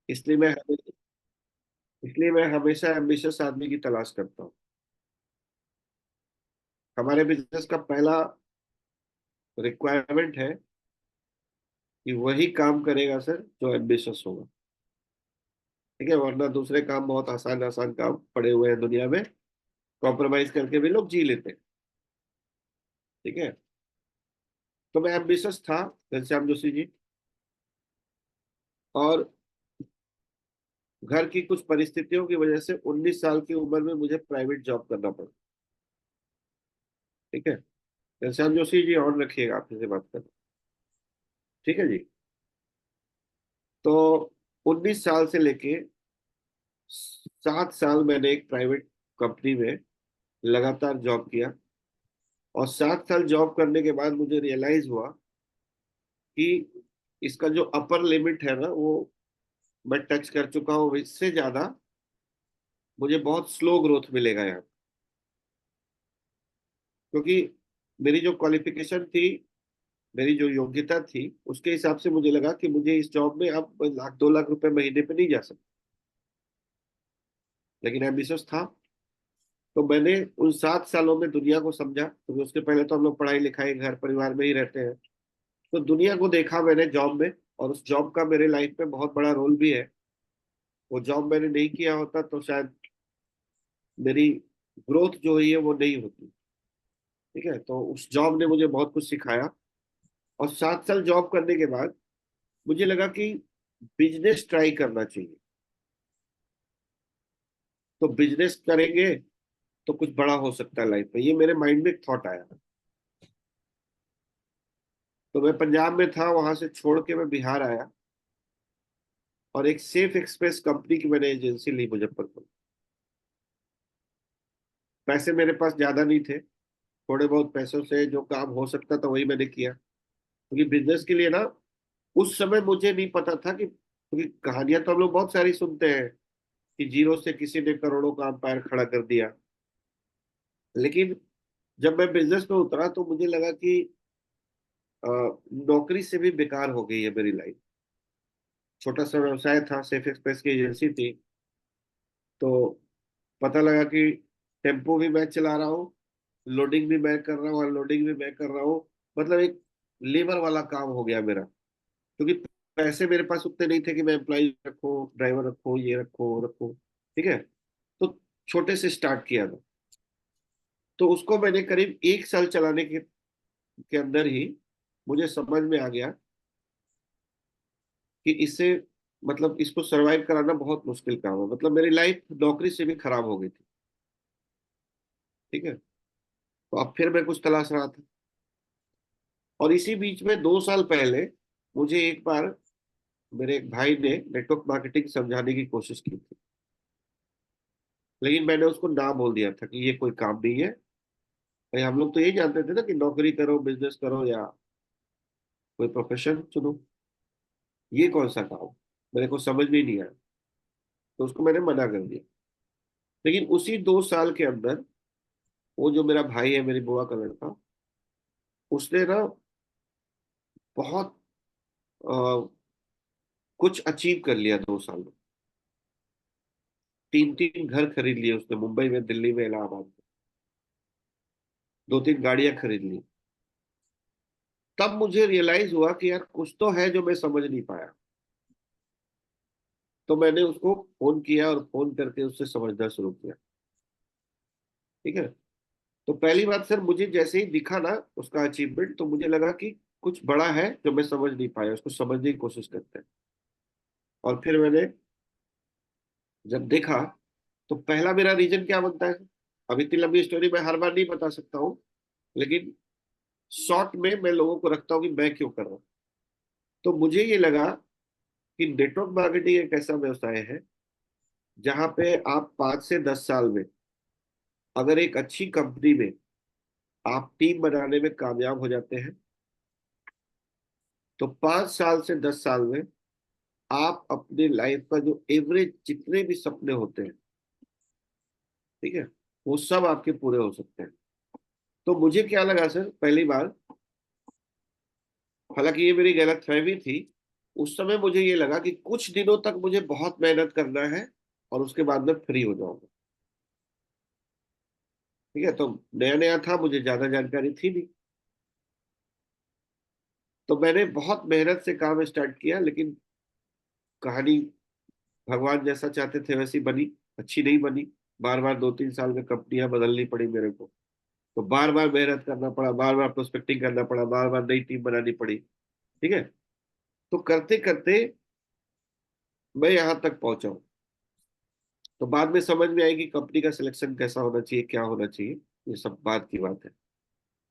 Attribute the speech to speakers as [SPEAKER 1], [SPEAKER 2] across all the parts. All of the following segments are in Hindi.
[SPEAKER 1] इसलिए मैं इसलिए मैं हमेशा एम्बिशियस आदमी की तलाश करता हूँ। हमारे बिजनेस का पहला रिक्वायरमेंट है कि वही काम करेगा सर जो एम्बिशियस होगा। ठीक है, वरना दूसरे काम बहुत आसान आसान काम पड़े हुए हैं दुनिया में, कॉम्प्रोमाइज करके भी लोग जी लेते हैं। ठीक है, तो मैं एम्बिशियस था, घनश्याम जोशी जी। और घर की कुछ परिस्थितियों की वजह से 19 साल की उम्र में मुझे प्राइवेट जॉब करना पड़ा। ठीक है, घनश्याम जोशी जी ऑन रखिएगा, आपसे से बात कर। ठीक है जी। तो 19 साल से लेके 7 साल मैंने एक प्राइवेट कंपनी में लगातार जॉब किया। और 7 साल जॉब करने के बाद मुझे रियलाइज हुआ कि इसका जो अपर लिमिट है ना, वो मैं टच कर चुका हूँ। इससे ज्यादा मुझे बहुत स्लो ग्रोथ मिलेगा यहाँ। क्योंकि मेरी जो क्वालिफिकेशन थी, मेरी जो योग्यता थी, उसके हिसाब से मुझे लगा कि मुझे इस जॉब में अब 1 लाख 2 लाख रुपए महीने पे नहीं जा सकता। लेकिन एम्बिशियस था। तो मैंने उन 7 सालों में दुनिया को समझा, क्योंकि उसके पहले तो हम लोग पढ़ाई लिखाई घर परिवार में ही रहते हैं। तो दुनिया को देखा मैंने जॉब में, और उस जॉब का मेरे लाइफ में बहुत बड़ा रोल भी है। वो जॉब मैंने नहीं किया होता तो शायद मेरी ग्रोथ जो हुई है वो नहीं होती। ठीक है, तो उस जॉब ने मुझे बहुत कुछ सिखाया। और 7 साल जॉब करने के बाद मुझे लगा कि बिजनेस ट्राई करना चाहिए। तो बिजनेस करेंगे तो कुछ बड़ा हो सकता है लाइफ में, ये मेरे माइंड में एक थॉट आया। तो मैं पंजाब में था, वहां से छोड़ के मैं बिहार आया। और एक सेफ एक्सप्रेस कंपनी की मैंने एजेंसी ली मुजफ्फरपुर। पैसे मेरे पास ज्यादा नहीं थे, थोड़े बहुत पैसों से जो काम हो सकता था वही मैंने किया। क्योंकि बिजनेस के लिए ना, उस समय मुझे नहीं पता था कि, क्योंकि कहानियां तो हम लोग बहुत सारी सुनते हैं कि जीरो से किसी ने करोड़ों का अंपायर खड़ा कर दिया। लेकिन जब मैं बिजनेस में उतरा तो मुझे लगा कि अ, नौकरी से भी बेकार हो गई है मेरी लाइफ। छोटा सा व्यवसाय था, सेफ एक्सप्रेस की एजेंसी थी। तो पता लगा कि टेम्पो भी मैं चला रहा हूँ, लोडिंग भी मैं कर रहा हूँ, अनलोडिंग भी मैं कर रहा हूँ। मतलब एक लेबर वाला काम हो गया मेरा। क्योंकि पैसे मेरे पास उतने नहीं थे कि मैं एम्प्लॉय रखूँ, ड्राइवर रखूँ, ये रखूँ वो रखूँ। ठीक है, तो छोटे से स्टार्ट किया था। तो उसको मैंने करीब 1 साल चलाने के अंदर ही मुझे समझ में आ गया कि इससे, मतलब इसको सरवाइव कराना बहुत मुश्किल काम है। मतलब मेरी लाइफ नौकरी से भी खराब हो गई थी। ठीक है, तो अब फिर मैं कुछ तलाश रहा था। और इसी बीच में 2 साल पहले मुझे एक बार मेरे एक भाई ने नेटवर्क मार्केटिंग समझाने की कोशिश की थी। लेकिन मैंने उसको ना बोल दिया था कि ये कोई काम नहीं है। भाई हम लोग तो यही जानते थे ना कि नौकरी करो, बिजनेस करो, या कोई प्रोफेशन चुनो। ये कौन सा काम, मेरे को समझ में ही नहीं आया। तो उसको मैंने मना कर दिया। लेकिन उसी 2 साल के अंदर वो जो मेरा भाई है, मेरी बुआ का लड़का, उसने ना बहुत अ, कुछ अचीव कर लिया 2 साल में। 3 3 घर खरीद लिए उसने, मुंबई में, दिल्ली में, इलाहाबाद में। 2 3 गाड़ियां खरीद ली। तब मुझे रियलाइज हुआ कि यार कुछ तो है जो मैं समझ नहीं पाया। तो मैंने उसको फोन किया और फोन करके उससे समझना शुरू किया। ठीक है, तो पहली बात सर, मुझे जैसे ही दिखा ना उसका अचीवमेंट, तो मुझे लगा कि कुछ बड़ा है जो मैं समझ नहीं पाया, उसको समझने की कोशिश करते हैं। और फिर मैंने जब देखा, तो पहला मेरा रीजन क्या बनता है। अब इतनी लंबी स्टोरी मैं हर बार नहीं बता सकता हूँ, लेकिन शॉर्ट में मैं लोगों को रखता हूँ कि मैं क्यों कर रहा हूँ। तो मुझे ये लगा कि नेटवर्क मार्केटिंग एक ऐसा व्यवसाय है जहां पे आप 5 से 10 साल में, अगर एक अच्छी कंपनी में आप टीम बनाने में कामयाब हो जाते हैं, तो 5 साल से 10 साल में आप अपने लाइफ का जो एवरेज जितने भी सपने होते हैं, ठीक है, वो सब आपके पूरे हो सकते हैं। तो मुझे क्या लगा सर, पहली बार, हालांकि ये मेरी गलतफहमी थी, उस समय मुझे ये लगा कि कुछ दिनों तक मुझे बहुत मेहनत करना है और उसके बाद में फ्री हो जाऊंगा। ठीक है, तो नया नया था, मुझे ज्यादा जानकारी थी नहीं, तो मैंने बहुत मेहनत से काम स्टार्ट किया, लेकिन कहानी भगवान जैसा चाहते थे वैसी बनी, अच्छी नहीं बनी। बार बार 2-3 साल में कंपनियां बदलनी पड़ी मेरे को, तो बार बार मेहनत करना पड़ा, बार बार प्रोस्पेक्टिंग करना पड़ा, बार बार नई टीम बनानी पड़ी। ठीक है, तो करते करते मैं यहाँ तक पहुंचा हूँ। तो बाद में समझ में आएगी कंपनी का सिलेक्शन कैसा होना चाहिए, क्या होना चाहिए, ये सब बात की बात है।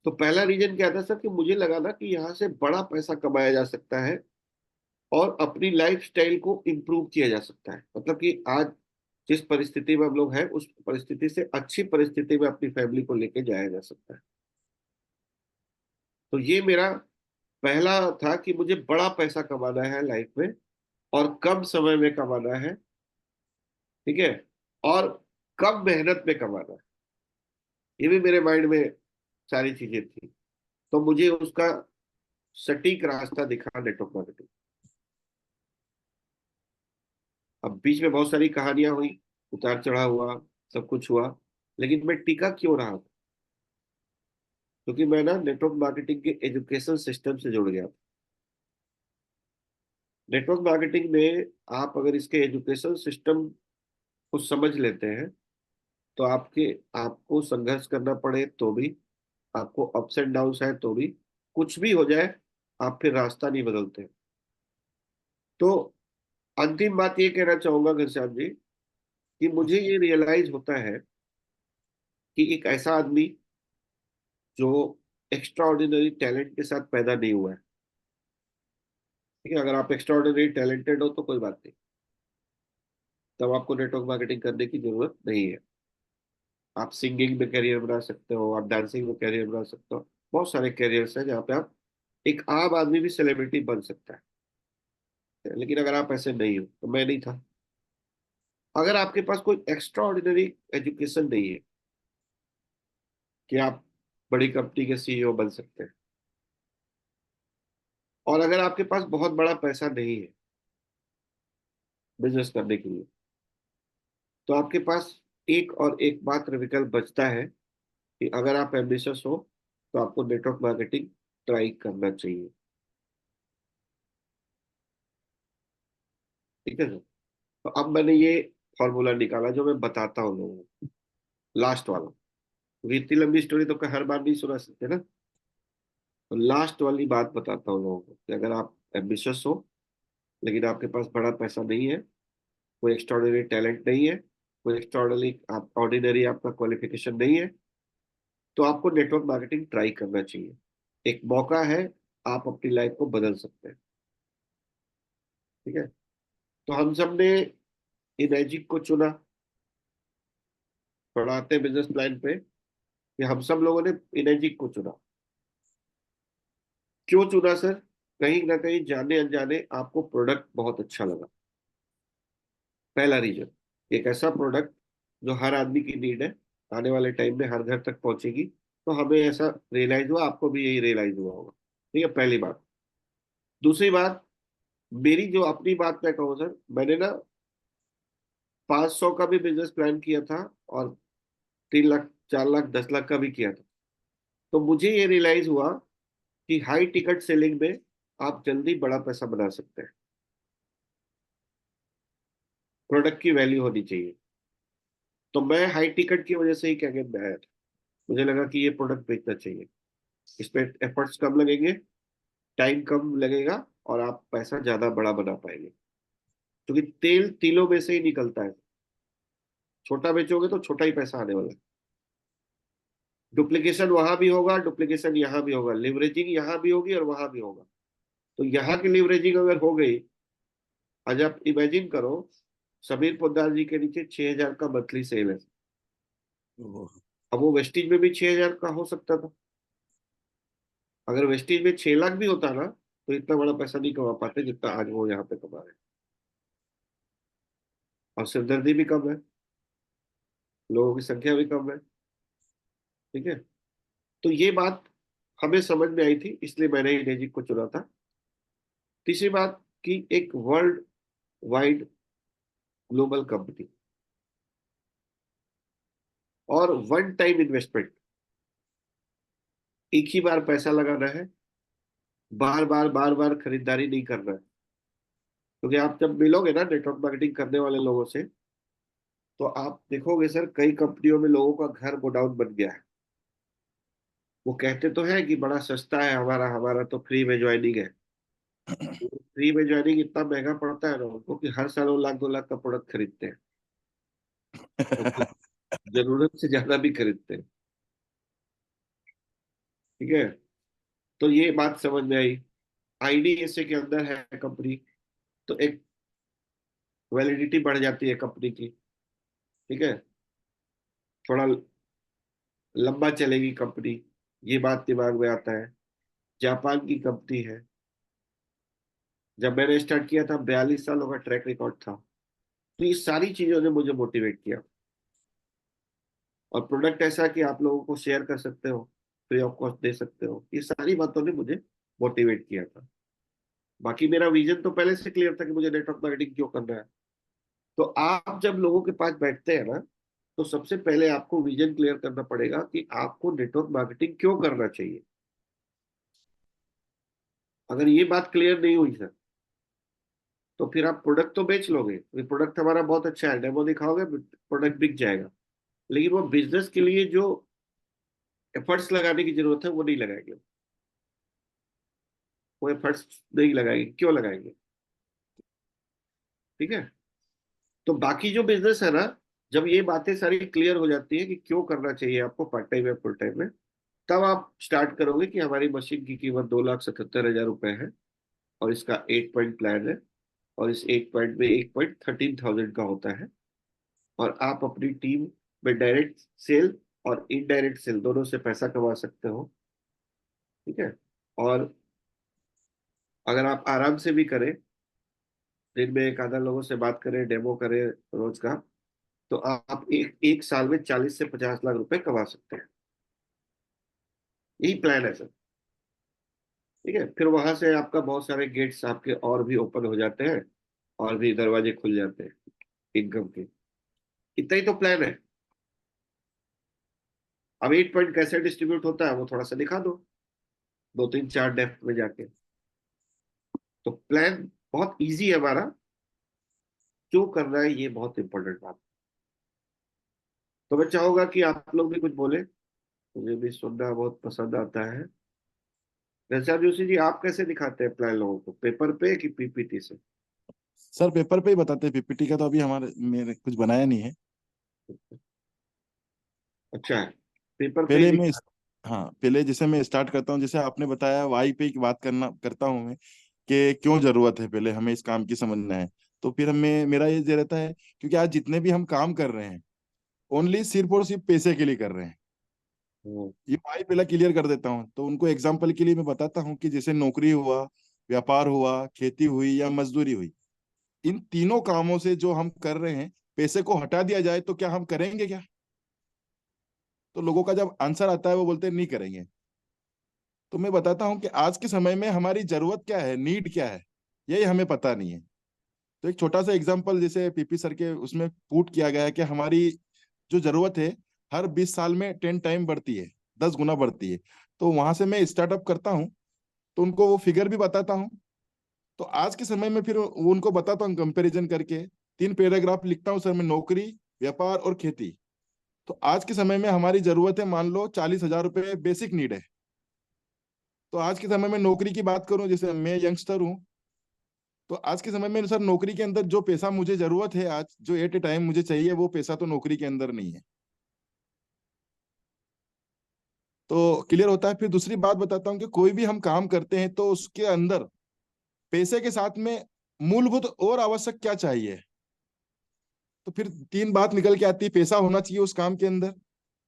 [SPEAKER 1] तो पहला रीजन क्या था सर, कि मुझे लगा ना कि यहाँ से बड़ा पैसा कमाया जा सकता है और अपनी लाइफ स्टाइल को इम्प्रूव किया जा सकता है। मतलब कि आज जिस परिस्थिति में हम लोग हैं, उस परिस्थिति से अच्छी परिस्थिति में अपनी फैमिली को लेके जाया जा सकता है। तो ये मेरा पहला था कि मुझे बड़ा पैसा कमाना है लाइफ में, और कम समय में कमाना है। ठीक है, और कम मेहनत में कमाना है। ये भी मेरे माइंड में सारी चीजें थी। तो मुझे उसका सटीक रास्ता दिखा नेटवर्क मार्केटिंग। अब बीच में बहुत सारी कहानियां हुई, उतार चढ़ाव हुआ, सब कुछ हुआ, लेकिन मैं टिका क्यों रहा था? क्योंकि मैं ना नेटवर्क मार्केटिंग के एजुकेशन सिस्टम से जुड़ गया था। नेटवर्क मार्केटिंग में आप अगर इसके एजुकेशन सिस्टम को समझ लेते हैं, तो आपको संघर्ष करना पड़े तो भी, आपको अप्स एंड डाउन है तो भी, कुछ भी हो जाए, आप फिर रास्ता नहीं बदलते। तो अंतिम बात ये कहना चाहूंगा घनश्याम जी, कि मुझे ये रियलाइज होता है कि एक ऐसा आदमी जो एक्स्ट्रा ऑर्डिनरी टैलेंट के साथ पैदा नहीं हुआ है। ठीक है, अगर आप एक्स्ट्रा ऑर्डिनरी टैलेंटेड हो तो कोई बात नहीं, तब आपको नेटवर्क मार्केटिंग करने की जरूरत नहीं है। आप सिंगिंग में करियर बना सकते हो, आप डांसिंग में करियर बना सकते हो। बहुत सारे करियर्स हैं जहाँ पे आप, एक आम आदमी भी सेलिब्रिटी बन सकता है। लेकिन अगर आप ऐसे नहीं हो, तो मैं नहीं था। अगर आपके पास कोई एक्स्ट्रा ऑर्डिनरी एजुकेशन नहीं है कि आप बड़ी कंपनी के सीईओ बन सकते हैं, और अगर आपके पास बहुत बड़ा पैसा नहीं है बिजनेस करने के लिए, तो आपके पास एक और एक मात्र विकल्प बचता है कि अगर आप एम्बिशियस हो, तो आपको नेटवर्क मार्केटिंग ट्राई करना चाहिए। ठीक है सर। तो अब मैंने ये फॉर्मूला निकाला जो मैं बताता हूँ लोगों को, लास्ट वाला, क्योंकि इतनी लंबी स्टोरी तो हर बार नहीं सुना सकते ना। तो लास्ट वाली बात बताता हूँ लोगों को, कि अगर आप एम्बिशियस हो, लेकिन आपके पास बड़ा पैसा नहीं है, कोई एक्स्ट्रॉर्डिनरी टैलेंट नहीं है, कोई एक्स्ट्रॉर्डिनरी आप ऑर्डिनरी आपका क्वालिफिकेशन नहीं है, तो आपको नेटवर्क मार्केटिंग ट्राई करना चाहिए। एक मौका है, आप अपनी लाइफ को बदल सकते हैं। ठीक है, तो हम सब ने इमेजिक को चुना। पढ़ाते बिजनेस प्लान पे कि हम सब लोगों ने इमेजिक को चुना। क्यों चुना सर? कहीं ना कहीं जाने अनजाने आपको प्रोडक्ट बहुत अच्छा लगा। पहला रीजन, एक ऐसा प्रोडक्ट जो हर आदमी की नीड है, आने वाले टाइम में हर घर तक पहुंचेगी। तो हमें ऐसा रियलाइज हुआ, आपको भी यही रियलाइज हुआ होगा। ठीक है, पहली बात। दूसरी बात, मेरी जो अपनी बात मैं कहूँ सर, मैंने ना 500 का भी बिजनेस प्लान किया था, और 3 लाख, 4 लाख, 10 लाख का भी किया था। तो मुझे ये रियलाइज हुआ कि हाई टिकट सेलिंग में आप जल्दी बड़ा पैसा बना सकते हैं। प्रोडक्ट की वैल्यू होनी चाहिए। तो मैं हाई टिकट की वजह से ही क्या कहते हैं, मुझे लगा कि ये प्रोडक्ट बेचना चाहिए। इस पे एफर्ट्स कम लगेंगे, टाइम कम लगेगा, और आप पैसा ज्यादा बड़ा बना पाएंगे। क्योंकि तेल तिलों में से ही निकलता है। छोटा बेचोगे तो छोटा ही पैसा आने वाला है। डुप्लीकेशन वहां भी होगा, डुप्लीकेशन यहाँ भी होगा, लिवरेजिंग यहाँ भी होगी और वहां भी होगा। तो यहाँ की लिवरेजिंग अगर हो गई, आज आप इमेजिन करो, समीर पोद्दार जी के नीचे 6,000 का मंथली सेल है।
[SPEAKER 2] ओह,
[SPEAKER 1] अब वो वेस्टीज में भी 6,000 का हो सकता था। अगर वेस्टीज में 6 लाख भी होता ना, तो इतना बड़ा पैसा नहीं कमा पाते जितना आज वो यहाँ पे कमा रहे हैं। और सिरदर्दी भी कम है, लोगों की संख्या भी कम है। ठीक है, तो ये बात हमें समझ में आई थी, इसलिए मैंने ही मैजिक को चुना था। तीसरी बात, कि एक वर्ल्ड वाइड ग्लोबल कंपनी, और वन टाइम इन्वेस्टमेंट, एक ही बार पैसा लगाना है, बार बार बार बार खरीदारी नहीं करना है। क्योंकि आप जब मिलोगे ना नेटवर्क मार्केटिंग करने वाले लोगों से, तो आप देखोगे सर कई कंपनियों में लोगों का घर गोडाउन बन गया है। वो कहते तो है कि बड़ा सस्ता है हमारा हमारा तो फ्री में ज्वाइनिंग है। फ्री में ज्वाइनिंग इतना महंगा पड़ता है ना उनको कि हर साल वो लाख 2 लाख का प्रोडक्ट खरीदते हैं, और जरूरत से ज्यादा भी खरीदते हैं। ठीक है, तो ये बात समझ में आई। आईडीएसए के अंदर है कंपनी, तो एक वैलिडिटी बढ़ जाती है कंपनी की। ठीक है, थोड़ा लंबा चलेगी कंपनी, ये बात दिमाग में आता है। जापान की कंपनी है, जब मैंने स्टार्ट किया था 42 सालों का ट्रैक रिकॉर्ड था। तो ये सारी चीजों ने मुझे मोटिवेट किया। और प्रोडक्ट ऐसा कि आप लोगों को शेयर कर सकते हो, फ्री ऑफ कॉस्ट दे सकते हो, ये सारी बातों ने मुझे मोटिवेट किया था। बाकी मेरा विजन तो पहले से क्लियर था कि मुझे नेटवर्क मार्केटिंग क्यों करना है। तो आप जब लोगों के पास बैठते हैं ना, तो सबसे पहले आपको विजन क्लियर करना पड़ेगा कि आपको नेटवर्क मार्केटिंग क्यों करना चाहिए। अगर ये बात क्लियर नहीं हुई सर, तो फिर आप प्रोडक्ट तो बेच लोगे, प्रोडक्ट हमारा बहुत अच्छा है, डेमो दिखाओगे, प्रोडक्ट बिक जाएगा, लेकिन वो बिजनेस के लिए जो एफर्ट्स लगाने की जरूरत है वो नहीं लगाएंगे। वो एफर्ट्स नहीं लगाएंगे, क्यों लगाएंगे? ठीक है, तो बाकी जो बिजनेस है ना, जब ये बातें सारी क्लियर हो जाती है कि क्यों करना चाहिए आपको पार्ट टाइम या फुल टाइम में, तब आप स्टार्ट करोगे कि हमारी मशीन की कीमत 2,77,000 रुपए है, और इसका 8 पॉइंट प्लान है, और इस 8 पॉइंट में 1,13,000 का होता है। और आप अपनी टीम में डायरेक्ट सेल और इनडायरेक्ट सेल दोनों से पैसा कमा सकते हो। ठीक है, और अगर आप आराम से भी करें, दिन में एक आधा लोगों से बात करें, डेमो करें रोज का, तो आप एक एक साल में 40 से 50 लाख रुपए कमा सकते हैं। यही प्लान है सर। ठीक है, फिर वहां से आपका बहुत सारे गेट्स आपके और भी ओपन हो जाते हैं, और भी दरवाजे खुल जाते हैं इनकम के। इतना ही तो प्लान है। अब 8 पॉइंट कैसे डिस्ट्रीब्यूट होता है वो थोड़ा सा दिखा दो, 2 3 4 डेप्थ में जाके। तो प्लान बहुत इजी है हमारा, क्यों करना है ये बहुत इंपॉर्टेंट बात। तो मैं चाहूंगा कि आप लोग भी कुछ बोले, मुझे भी सुनना बहुत पसंद आता है। रचा जोशी जी, आप कैसे दिखाते हैं प्लान लोगों को, पेपर पे कि पीपीटी से?
[SPEAKER 2] सर पेपर पे ही बताते हैं, पीपीटी का तो अभी हमारे मेरे कुछ बनाया नहीं है।
[SPEAKER 1] अच्छा है, पेपर पे ही
[SPEAKER 2] पहले मैं
[SPEAKER 1] दिखा।
[SPEAKER 2] हाँ, पहले जैसे मैं स्टार्ट करता हूँ, जैसे आपने बताया वाई पे की बात करना करता हूँ मैं, कि क्यों जरूरत है, पहले हमें इस काम की समझना है। तो फिर हमें मेरा ये रहता है, क्योंकि आज जितने भी हम काम कर रहे हैं ओनली सिर्फ और सिर्फ पैसे के लिए कर रहे हैं।
[SPEAKER 1] हम्म,
[SPEAKER 2] ये वाई पहला क्लियर कर देता हूँ, तो उनको एग्जाम्पल के लिए मैं बताता हूँ कि जैसे नौकरी हुआ, व्यापार हुआ, खेती हुई या मजदूरी हुई, इन तीनों कामों से जो हम कर रहे हैं, पैसे को हटा दिया जाए तो क्या हम करेंगे क्या? तो लोगों का जब आंसर आता है वो बोलते हैं नहीं करेंगे। तो मैं बताता हूँ कि आज के समय में हमारी जरूरत क्या है, नीड क्या है, यही हमें पता नहीं है। तो एक छोटा सा एग्जांपल जैसे पीपी सर के उसमें पुट किया गया है कि हमारी जो जरूरत है हर 20 साल में 10 टाइम बढ़ती है, 10 गुना बढ़ती है। तो वहां से मैं स्टार्टअप करता हूँ, तो उनको वो फिगर भी बताता हूँ। तो आज के समय में फिर वो उनको बताता हूँ कंपैरिजन करके, 3 पैराग्राफ लिखता हूँ सर मैं, नौकरी, व्यापार और खेती। तो आज के समय में हमारी जरूरत है, मान लो 40,000 रुपये बेसिक नीड है। तो आज के समय में नौकरी की बात करूं, जैसे मैं यंगस्टर हूं, तो आज के समय में सर नौकरी के अंदर जो पैसा मुझे जरूरत है, आज जो एट ए टाइम मुझे चाहिए, वो पैसा तो नौकरी के अंदर नहीं है। तो क्लियर होता है। फिर दूसरी बात बताता हूँ कि कोई भी हम काम करते हैं तो उसके अंदर पैसे के साथ में मूलभूत और आवश्यक क्या चाहिए। तो फिर 3 बात निकल के आती है, पैसा होना चाहिए उस काम के अंदर,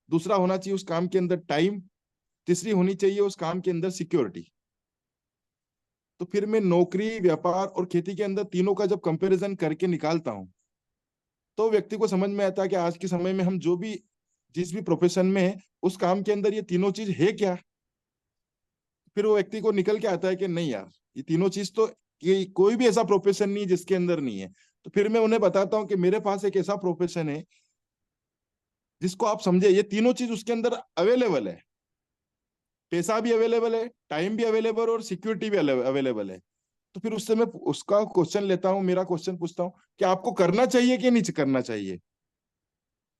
[SPEAKER 2] दूसरा होना चाहिए उस काम के अंदर टाइम, तीसरी होनी चाहिए उस काम के अंदर सिक्योरिटी। तो फिर मैं नौकरी, व्यापार और खेती के अंदर तीनों का जब कंपैरिजन करके निकालता हूं, तो व्यक्ति को समझ में आता है कि आज के समय में हम जो भी जिस भी प्रोफेशन में है, उस काम के अंदर ये तीनों चीज है क्या। फिर वो व्यक्ति को निकल के आता है कि नहीं यार, ये तीनों चीज तो कि कोई भी ऐसा प्रोफेशन नहीं है जिसके अंदर नहीं है। तो फिर मैं उन्हें बताता हूँ कि मेरे पास एक ऐसा प्रोफेशन है जिसको आप समझे, ये तीनों चीज उसके अंदर अवेलेबल है। पैसा भी अवेलेबल है, टाइम भी अवेलेबल, और सिक्योरिटी भी अवेलेबल है। तो फिर उससे मैं उसका क्वेश्चन लेता हूँ, मेरा क्वेश्चन पूछता हूँ कि आपको करना चाहिए कि नहीं करना चाहिए,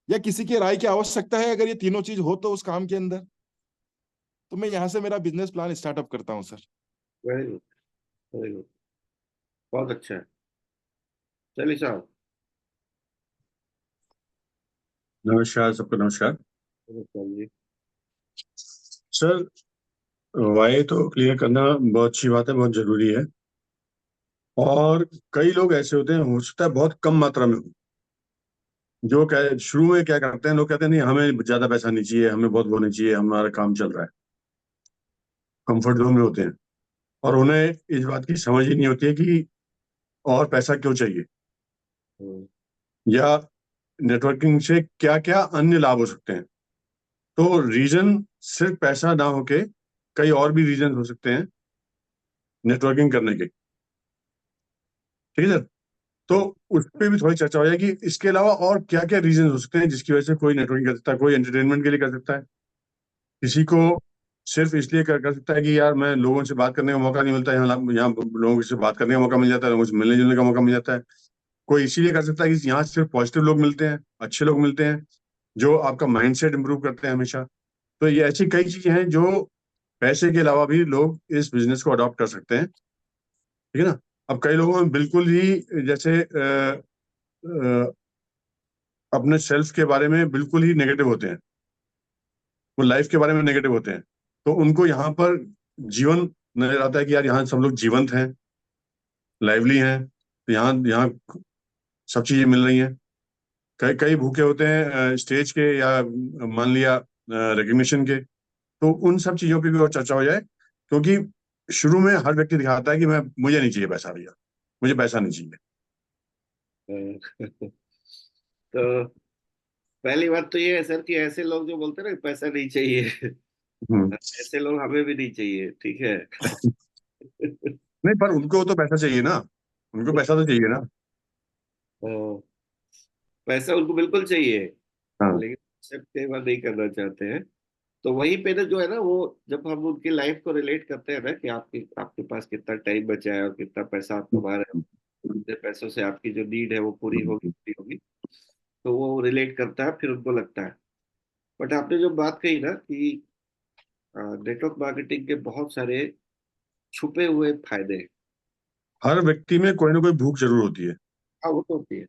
[SPEAKER 2] या किसी की राय की आवश्यकता है अगर ये तीनों चीज हो तो उस काम के अंदर। तो मैं यहाँ से मेरा बिजनेस प्लान स्टार्टअप करता हूँ sir.
[SPEAKER 1] Very good, very good, बहुत अच्छा है। चलिए साहब।
[SPEAKER 3] नमस्कार सबको, नमस्कार
[SPEAKER 1] नमस्कार जी।
[SPEAKER 3] सर। वाई तो क्लियर करना बहुत अच्छी बात है, बहुत जरूरी है। और कई लोग ऐसे होते हैं, हो सकता है बहुत कम मात्रा में हो, जो शुरू में क्या करते हैं, लोग कहते हैं नहीं हमें ज्यादा पैसा नहीं चाहिए, हमें बहुत वो नहीं चाहिए, हमारा काम चल रहा है, कंफर्ट जोन में होते हैं। और उन्हें इस बात की समझ ही नहीं होती है कि और पैसा क्यों चाहिए,
[SPEAKER 1] हम्म,
[SPEAKER 3] या नेटवर्किंग से क्या क्या अन्य लाभ हो सकते हैं। तो रीजन सिर्फ पैसा ना होके कई और भी रीजन हो सकते हैं नेटवर्किंग करने के। ठीक है सर। तो उस पर भी थोड़ी चर्चा हो जाएगी, इसके अलावा और क्या क्या रीजन हो सकते हैं जिसकी वजह से कोई नेटवर्किंग कर सकता है। कोई एंटरटेनमेंट के लिए कर सकता है, किसी को सिर्फ इसलिए कर सकता है कि यार मैं लोगों से बात करने का मौका नहीं मिलता, यहाँ लोगों से बात करने का मौका मिल जाता है, लोगों से मिलने जुलने का मौका मिल जाता है। कोई इसीलिए कर सकता है कि यहाँ सिर्फ पॉजिटिव लोग मिलते हैं, अच्छे लोग मिलते हैं, जो आपका माइंडसेट इंप्रूव करते हैं हमेशा। तो ये ऐसी कई चीजें हैं जो पैसे के अलावा भी लोग इस बिजनेस को अडॉप्ट कर सकते हैं। ठीक है ना। अब कई लोगों में बिल्कुल ही जैसे अपने सेल्फ के बारे में बिल्कुल ही नेगेटिव होते हैं, वो लाइफ के बारे में नेगेटिव होते हैं। तो उनको यहाँ पर जीवन नजर आता है कि यार यहाँ सब लोग जीवंत हैं, लाइवली हैं, तो यहाँ यहाँ सब चीजें मिल रही हैं। कई कई भूखे होते हैं स्टेज के, या मान लिया रिकग्निशन के। तो उन सब चीजों पे भी और चर्चा हो जाए, क्योंकि शुरू में हर व्यक्ति दिखाता है कि मैं मुझे नहीं चाहिए पैसा भैया, मुझे पैसा नहीं चाहिए।
[SPEAKER 1] तो पहली बात तो ये है सर कि ऐसे लोग जो बोलते हैं ना कि पैसा नहीं चाहिए,
[SPEAKER 3] हम्म।
[SPEAKER 1] ऐसे लोग हमें भी नहीं चाहिए, ठीक है।
[SPEAKER 3] नहीं, पर उनको तो पैसा चाहिए ना, उनको पैसा तो चाहिए ना।
[SPEAKER 1] तो पैसा उनको बिल्कुल चाहिए,
[SPEAKER 3] हाँ।
[SPEAKER 1] लेकिन एक्सेप्ट कई बार नहीं करना चाहते हैं। तो वहीं पे ना जो है ना, वो जब हम उनकी लाइफ को रिलेट करते हैं ना कि आपके पास कितना टाइम बचा है और कितना पैसा आप कमा रहे हो, कितने पैसों से आपकी जो नीड है वो पूरी होगी, तो वो रिलेट करता है, फिर उनको लगता है। बट आपने जो बात कही ना कि नेटवर्क मार्केटिंग के बहुत सारे छुपे हुए फायदे हैं।
[SPEAKER 3] हर व्यक्ति में कोई ना कोई भूख जरूर होती है।
[SPEAKER 1] हाँ, वो तो होती है।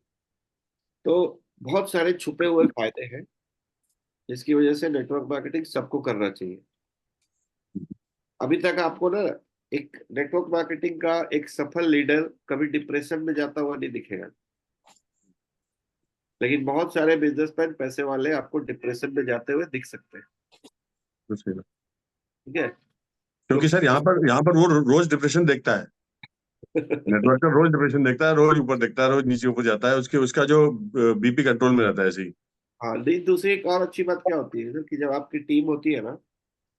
[SPEAKER 1] तो बहुत सारे छुपे हुए फायदे हैं जिसकी वजह से नेटवर्क मार्केटिंग सबको करना चाहिए। अभी तक आपको ना एक नेटवर्क मार्केटिंग का एक सफल लीडर कभी डिप्रेशन में जाता हुआ नहीं दिखेगा, लेकिन बहुत सारे बिजनेसमैन पैसे वाले आपको डिप्रेशन में जाते हुए दिख सकते हैं।
[SPEAKER 3] दूसरी बात,
[SPEAKER 1] ठीक है।
[SPEAKER 3] क्योंकि
[SPEAKER 1] क्योंकि
[SPEAKER 3] सर यहाँ पर वो रोज डिप्रेशन देखता है। नेटवर्कर रोज डिप्रेशन देखता है, रोज ऊपर देखता है, रोज नीचे ऊपर जाता है, उसके उसका जो बीपी कंट्रोल में रहता है ऐसे ही।
[SPEAKER 1] हाँ, नहीं, दूसरी एक और अच्छी बात क्या होती है ना कि जब आपकी टीम होती है ना,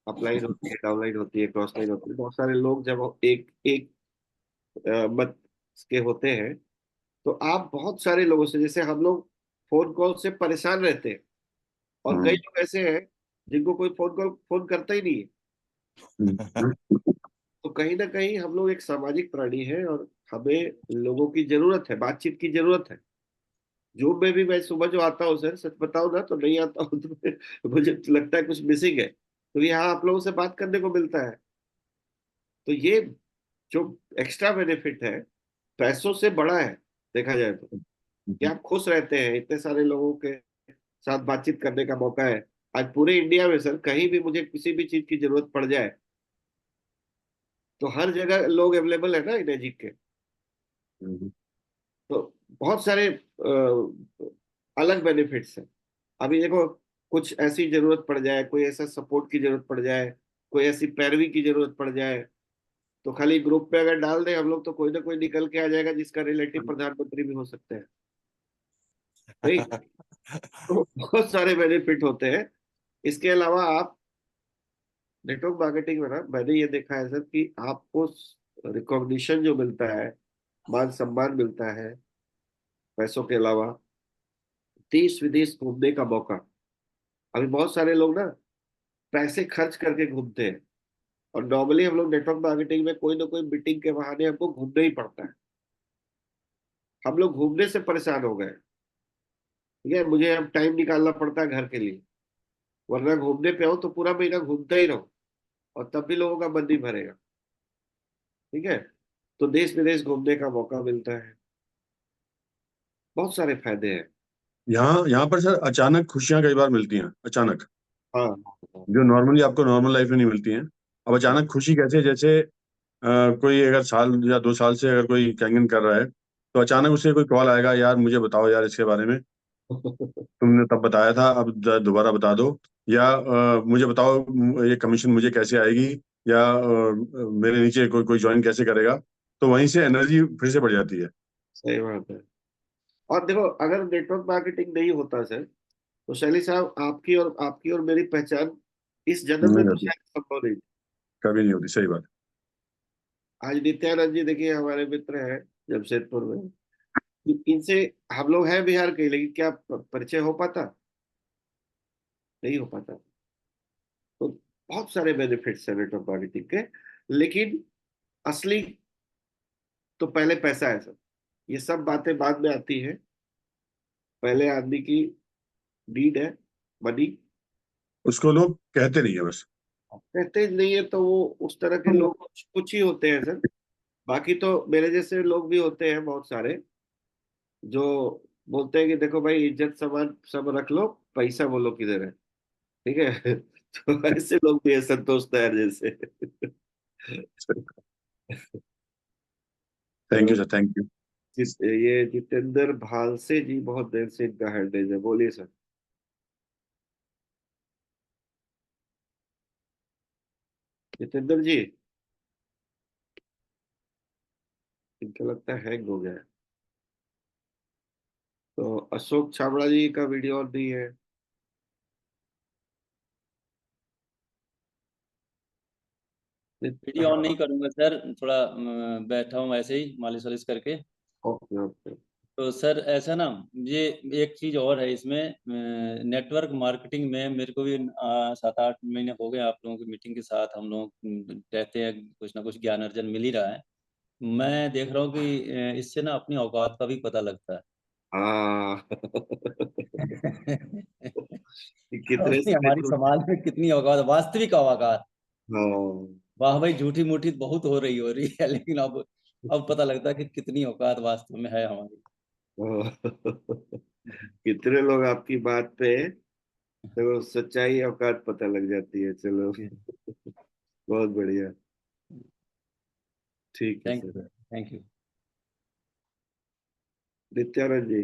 [SPEAKER 1] अपलाइन होती है, डाउनलाइन होती है, क्रॉस लाइन होती है, बहुत सारे लोग जब एक एक मत के होते हैं, तो आप बहुत सारे लोगों से, जैसे हम लोग फोन कॉल से परेशान रहते हैं, और कई
[SPEAKER 3] हम्म।
[SPEAKER 1] लोग ऐसे हैं जिनको कोई फोन करता ही नहीं है।
[SPEAKER 3] हम्म।
[SPEAKER 1] तो कहीं ना कहीं हम लोग एक सामाजिक प्राणी हैं, और हमें लोगों की जरूरत है, बातचीत की जरूरत है। जूम में भी मैं सुबह जो आता हूँ सर, सच बताऊँ ना तो नहीं आता हूँ, तो मुझे लगता है कुछ मिसिंग है, तो यहाँ आप लोगों से बात करने को मिलता है। तो ये जो एक्स्ट्रा बेनिफिट है, पैसों से बड़ा है देखा जाए तो, कि आप खुश रहते हैं, इतने सारे लोगों के साथ बातचीत करने का मौका है। आज पूरे इंडिया में सर कहीं भी मुझे किसी भी चीज की जरूरत पड़ जाए, तो हर जगह लोग अवेलेबल है ना इनर्जी के।
[SPEAKER 3] हम्म।
[SPEAKER 1] तो बहुत सारे अलग बेनिफिट्स हैं। अभी देखो, कुछ ऐसी जरूरत पड़ जाए, कोई ऐसा सपोर्ट की जरूरत पड़ जाए, कोई ऐसी पैरवी की जरूरत पड़ जाए, तो खाली ग्रुप पे अगर डाल दें हम लोग, तो कोई ना कोई निकल के आ जाएगा जिसका रिलेटिव प्रधानमंत्री भी हो सकते हैं। नहीं, तो बहुत सारे बेनिफिट होते हैं। इसके अलावा आप नेटवर्क मार्केटिंग में ना, मैंने ये देखा है सर कि आपको रिकॉग्निशन जो मिलता है, मान सम्मान मिलता है पैसों के अलावा, देश विदेश घूमने का मौका। अभी बहुत सारे लोग ना पैसे खर्च करके घूमते हैं, और नॉर्मली हम लोग नेटवर्क मार्केटिंग में कोई ना कोई मीटिंग के बहाने हमको घूमना ही पड़ता है। हम लोग घूमने से परेशान हो गए, ठीक है, मुझे अब टाइम निकालना पड़ता है घर के लिए, वरना घूमने पे आओ तो पूरा महीना घूमता ही रहो और तब भी लोगों का मन नहीं भरेगा। ठीक है, तो देश विदेश घूमने का मौका मिलता है, बहुत सारे फायदे हैं।
[SPEAKER 3] यहाँ यहाँ पर सर अचानक खुशियां कई बार मिलती हैं, अचानक,
[SPEAKER 1] हाँ हाँ
[SPEAKER 3] जो नॉर्मली आपको नॉर्मल लाइफ में नहीं मिलती हैं। अब
[SPEAKER 1] हाँ।
[SPEAKER 3] अचानक खुशी कैसे, जैसे कोई अगर साल या 2 साल से अगर कोई कैंगिंग कर रहा है, तो अचानक उसे कोई कॉल आएगा, यार मुझे बताओ यार इसके बारे में, तुमने तब बताया था, अब दोबारा बता दो, या मुझे बताओ ये कमीशन मुझे कैसे आएगी, या मेरे नीचे कोई कोई ज्वाइन कैसे करेगा। तो वहीं से एनर्जी फिर से बढ़ जाती है।
[SPEAKER 1] सही बात है। और देखो, अगर नेटवर्क मार्केटिंग नहीं होता सर, तो शैली साहब आपकी और मेरी पहचान इस जन्म में
[SPEAKER 3] नहीं
[SPEAKER 1] तो
[SPEAKER 3] होती,
[SPEAKER 1] शायद संभव नहीं थी।
[SPEAKER 3] कभी नहीं होती, सही बात।
[SPEAKER 1] आज नित्यानंद जी देखिए हमारे मित्र हैं जमशेदपुर में, इनसे हम लोग हैं बिहार के, लेकिन क्या परिचय हो पाता? नहीं हो पाता। तो बहुत सारे बेनिफिट्स हैं नेटवर्क मार्केटिंग के, लेकिन असली तो पहले पैसा है सर। ये सब बातें बाद में आती हैं, पहले आदमी की नीड है, मनी।
[SPEAKER 3] उसको लोग कहते नहीं है बस।
[SPEAKER 1] कहते नहीं है तो वो उस तरह के लोग कुछ कुछ ही होते हैं सर। बाकी तो मेरे जैसे लोग भी होते हैं बहुत सारे, जो बोलते हैं कि देखो भाई, इज्जत सामान सब रख लो, पैसा बोलो किधर है। ठीक है। तो ऐसे लोग भी है, संतोष नायर जैसे।
[SPEAKER 3] थैंक
[SPEAKER 1] तो
[SPEAKER 3] यू सर, थैंक यू।
[SPEAKER 1] ये जितेंद्र भालसे जी, बहुत देर से इनका हैंडल है, बोलिए सर। जितेंद्र जी, इनका लगता है हैंग हो गया है। तो अशोक छाबड़ा जी का वीडियो और नहीं है।
[SPEAKER 4] वीडियो ऑन नहीं करूंगा सर, थोड़ा बैठा हूँ ऐसे ही मालिश वालिश करके।
[SPEAKER 1] Okay okay.
[SPEAKER 4] तो सर ऐसा ना, ये एक चीज और है इसमें, नेटवर्क मार्केटिंग में मेरे को भी 7-8 महीने हो गए आप लोगों की मीटिंग के साथ, हम लोग रहते हैं, कुछ ना कुछ ज्ञान अर्जन मिल ही रहा है। मैं देख रहा हूँ कि इससे ना अपनी औकात का भी पता लगता
[SPEAKER 1] हाँ।
[SPEAKER 4] है।
[SPEAKER 1] कितने
[SPEAKER 4] अपनी
[SPEAKER 1] सारे
[SPEAKER 4] हमारी
[SPEAKER 1] लोग।
[SPEAKER 4] समाज में कितनी औकात, वास्तविक औकात।
[SPEAKER 1] हाँ।
[SPEAKER 4] वाह भाई, झूठी मूठी बहुत हो रही है, लेकिन अब पता लगता है कि कितनी औकात वास्तव में है हमारी।
[SPEAKER 1] कितने लोग आपकी बात पे, तो सच्चाई औकात पता लग जाती है। चलो, बहुत बढ़िया। ठीक है
[SPEAKER 4] thank
[SPEAKER 1] sir.
[SPEAKER 4] You sir, thank you.
[SPEAKER 1] Nityanand ji,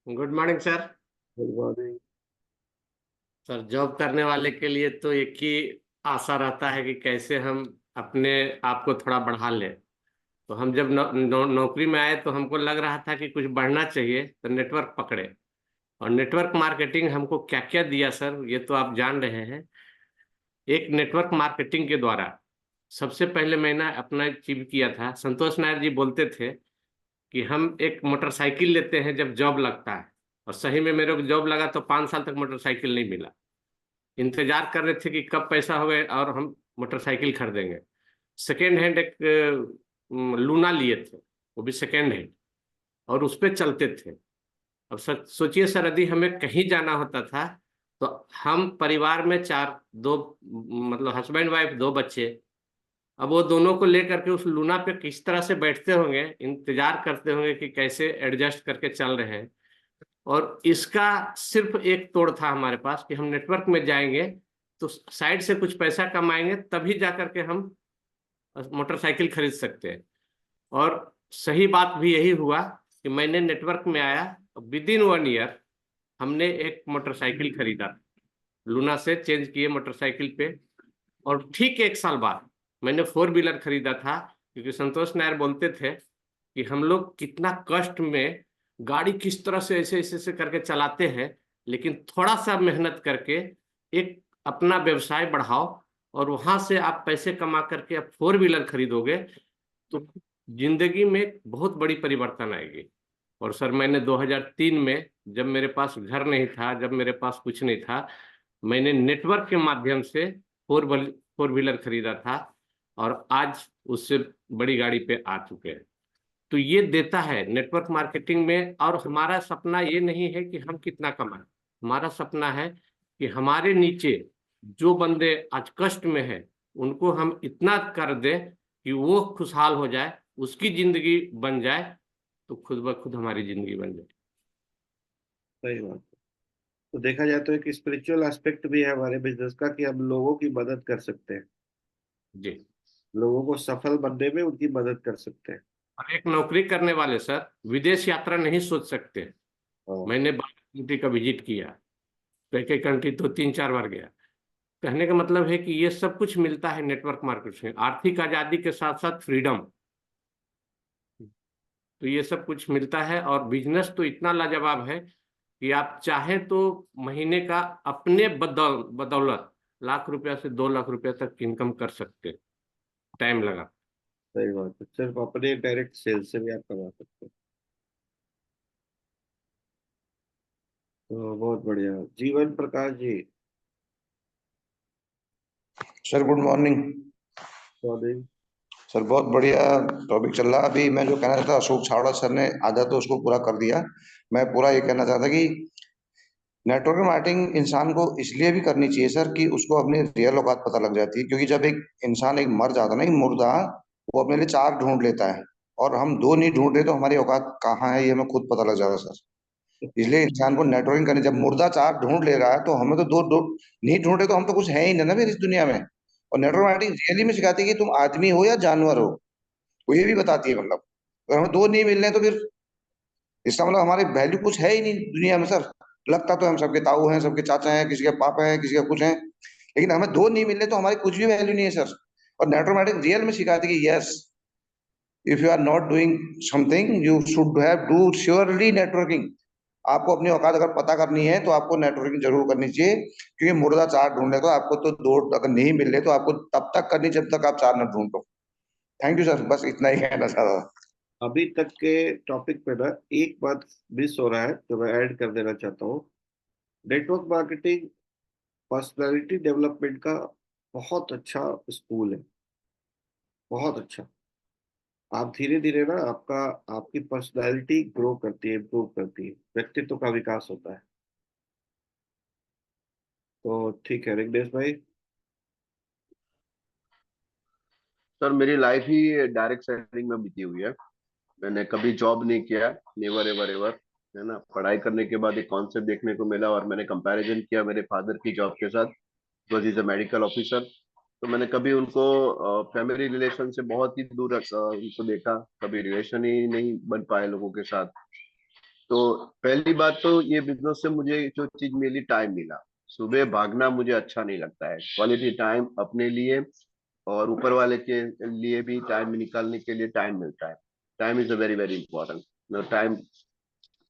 [SPEAKER 5] good morning sir.
[SPEAKER 1] Good morning.
[SPEAKER 5] Sir, job करने वाले के लिए तो एक ही आशा रहता है कि कैसे हम अपने आप को थोड़ा बढ़ा लें। तो हम जब नौकरी में आए तो हमको लग रहा था कि कुछ बढ़ना चाहिए, तो नेटवर्क पकड़े। और नेटवर्क मार्केटिंग हमको क्या क्या दिया सर, ये तो आप जान रहे हैं। एक नेटवर्क मार्केटिंग के द्वारा सबसे पहले मैंने अपना अचीव किया था। संतोष नायर जी बोलते थे कि हम एक मोटरसाइकिल लेते हैं जब जॉब लगता है, और सही में मेरे को जॉब लगा तो 5 साल तक मोटरसाइकिल नहीं मिला। इंतजार कर रहे थे कि कब पैसा हो गए और हम मोटरसाइकिल खरीदेंगे। सेकेंड हैंड एक लूना लिए थे, वो भी सेकेंड हैंड, और उस पर चलते थे। अब सर सोचिए सर, यदि हमें कहीं जाना होता था तो हम परिवार में चार, दो मतलब हस्बैंड वाइफ, 2 बच्चे, अब वो दोनों को लेकर के उस लूना पे किस तरह से बैठते होंगे, इंतजार करते होंगे कि कैसे एडजस्ट करके चल रहे हैं। और इसका सिर्फ एक तोड़ था हमारे पास कि हम नेटवर्क में जाएंगे तो साइड से कुछ पैसा कमाएंगे, तभी जा करके हम मोटरसाइकिल खरीद सकते हैं। और सही बात भी यही हुआ कि मैंने नेटवर्क में आया, विद इन 1 ईयर हमने एक मोटरसाइकिल खरीदा, लूना से चेंज किए मोटरसाइकिल पे। और ठीक 1 साल बाद मैंने 4 व्हीलर खरीदा था, क्योंकि संतोष नायर बोलते थे कि हम लोग कितना कष्ट में गाड़ी किस तरह से ऐसे ऐसे ऐसे करके चलाते हैं, लेकिन थोड़ा सा मेहनत करके एक अपना व्यवसाय बढ़ाओ और वहां से आप पैसे कमा करके आप 4 व्हीलर खरीदोगे तो जिंदगी में बहुत बड़ी परिवर्तन आएगी। और सर मैंने 2003 में, जब मेरे पास घर नहीं था, जब मेरे पास कुछ नहीं था, मैंने नेटवर्क के माध्यम से 4 व्हीलर खरीदा था और आज उससे बड़ी गाड़ी पे आ चुके हैं। तो ये देता है नेटवर्क मार्केटिंग में। और हमारा सपना ये नहीं है कि हम कितना कमाएं, हमारा सपना है कि हमारे नीचे जो बंदे आज कष्ट में है उनको हम इतना कर दें कि वो खुशहाल हो जाए, उसकी जिंदगी बन जाए, तो खुद ब खुद हमारी जिंदगी बन जाए।
[SPEAKER 1] सही बात है। तो देखा जाए तो एक स्पिरिचुअल एस्पेक्ट भी है हमारे बिजनेस का कि हम लोगों की मदद कर सकते हैं,
[SPEAKER 5] जी।
[SPEAKER 1] लोगों को सफल बनने में उनकी मदद कर सकते हैं।
[SPEAKER 5] और एक नौकरी करने वाले सर विदेश यात्रा नहीं सोच सकते।
[SPEAKER 1] हाँ,
[SPEAKER 5] मैंने 12 कंट्री का विजिट किया, कई कंट्री तो 3-4 बार गया। कहने का मतलब है कि ये सब कुछ मिलता है नेटवर्क मार्केट से, आर्थिक आजादी के साथ साथ फ्रीडम, तो ये सब कुछ मिलता है। और बिजनेस तो इतना लाजवाब है कि आप चाहें तो महीने का अपने बदौलत ₹1,00,000 से ₹2,00,000 तक इनकम कर सकते हैं, टाइम लगा।
[SPEAKER 1] सही बात है। सिर्फ अपने डायरेक्ट सेल से भी आप कमा सकते हैं। तो बहुत बढ़िया। Jeevan Prakash ji.
[SPEAKER 6] Sir good morning.
[SPEAKER 1] Morning.
[SPEAKER 6] Sir बहुत बढ़िया टॉपिक चल रहा है। अभी मैं जो कहना चाहता था, अशोक छावड़ा सर ने आधा तो उसको पूरा कर दिया। मैं पूरा ये कहना चाहता कि नेटवर्क मार्केटिंग इंसान को इसलिए भी करनी चाहिए सर कि उसको अपनी रियल औकात पता लग जाती है। क्योंकि जब एक इंसान एक मर जाता है ना, एक मुर्दा, वो अपने लिए 4 ढूंढ लेता है और हम 2 नहीं ढूंढ रहे तो हमारी औकात कहाँ है ये हमें खुद पता लग जाता है सर। इसलिए इंसान को नेटवर्किंग करनी। जब मुर्दा 4 ढूंढ ले रहा है तो हमें तो दो नहीं ढूंढ रहे तो हम तो कुछ है ही नहीं ना फिर इस दुनिया में। और नेटवर्क मार्केटिंग रियली में सिखाती है कि तुम आदमी हो या जानवर हो, वो ये भी बताती है। मतलब अगर हमें 2 नहीं मिल रहे तो फिर इसका मतलब हमारी वैल्यू कुछ है ही नहीं दुनिया में सर। लगता तो हम सबके ताऊ हैं, सबके चाचा हैं, किसी के पापा हैं, किसी का कुछ है, लेकिन हमें 2 नहीं मिल रहे तो हमारी कुछ भी वैल्यू नहीं है सर। और नेटवर्क मार्केटिंग रियल में सिखाती है कि yes, if you are not doing something you should have do surely networking. आपको अपनी औकात अगर पता करनी है तो आपको नेटवर्किंग जरूर करनी चाहिए। क्योंकि मुर्दा 4 ढूंढ ले तो आपको तो 2 अगर नहीं मिल रहे तो आपको तब तक करनी जब तक आप 4 न ढूंढ लो। थैंक यू सर, बस इतना ही कहना चाहता था।
[SPEAKER 1] अभी तक के टॉपिक पे ना एक बात मिस हो रहा है जो मैं ऐड कर देना चाहता हूँ। नेटवर्क मार्केटिंग पर्सनालिटी डेवलपमेंट का बहुत अच्छा स्कूल है, बहुत अच्छा। आप धीरे धीरे ना आपका आपकी पर्सनालिटी ग्रो करती है, इम्प्रूव करती है, व्यक्तित्व का विकास होता है। तो ठीक है रिग्नेश भाई।
[SPEAKER 7] सर मेरी लाइफ ही डायरेक्ट सेलिंग में बीती हुई है। मैंने कभी जॉब नहीं किया, नेवर एवर एवर, है ना। पढ़ाई करने के बाद एक कॉन्सेप्ट देखने को मिला और मैंने कंपैरिजन किया मेरे फादर की जॉब के साथ, because is a medical officer. तो मैंने कभी उनको फैमिली रिलेशन से बहुत ही दूर उनको देखा, कभी रिलेशन ही नहीं बन पाए लोगों के साथ। तो पहली बात तो ये बिजनेस से मुझे जो चीज मिली, टाइम मिला। सुबह भागना मुझे अच्छा नहीं लगता है, क्वालिटी टाइम अपने लिए और ऊपर वाले के लिए भी टाइम निकालने के लिए टाइम मिलता है। Time is a very very important. Time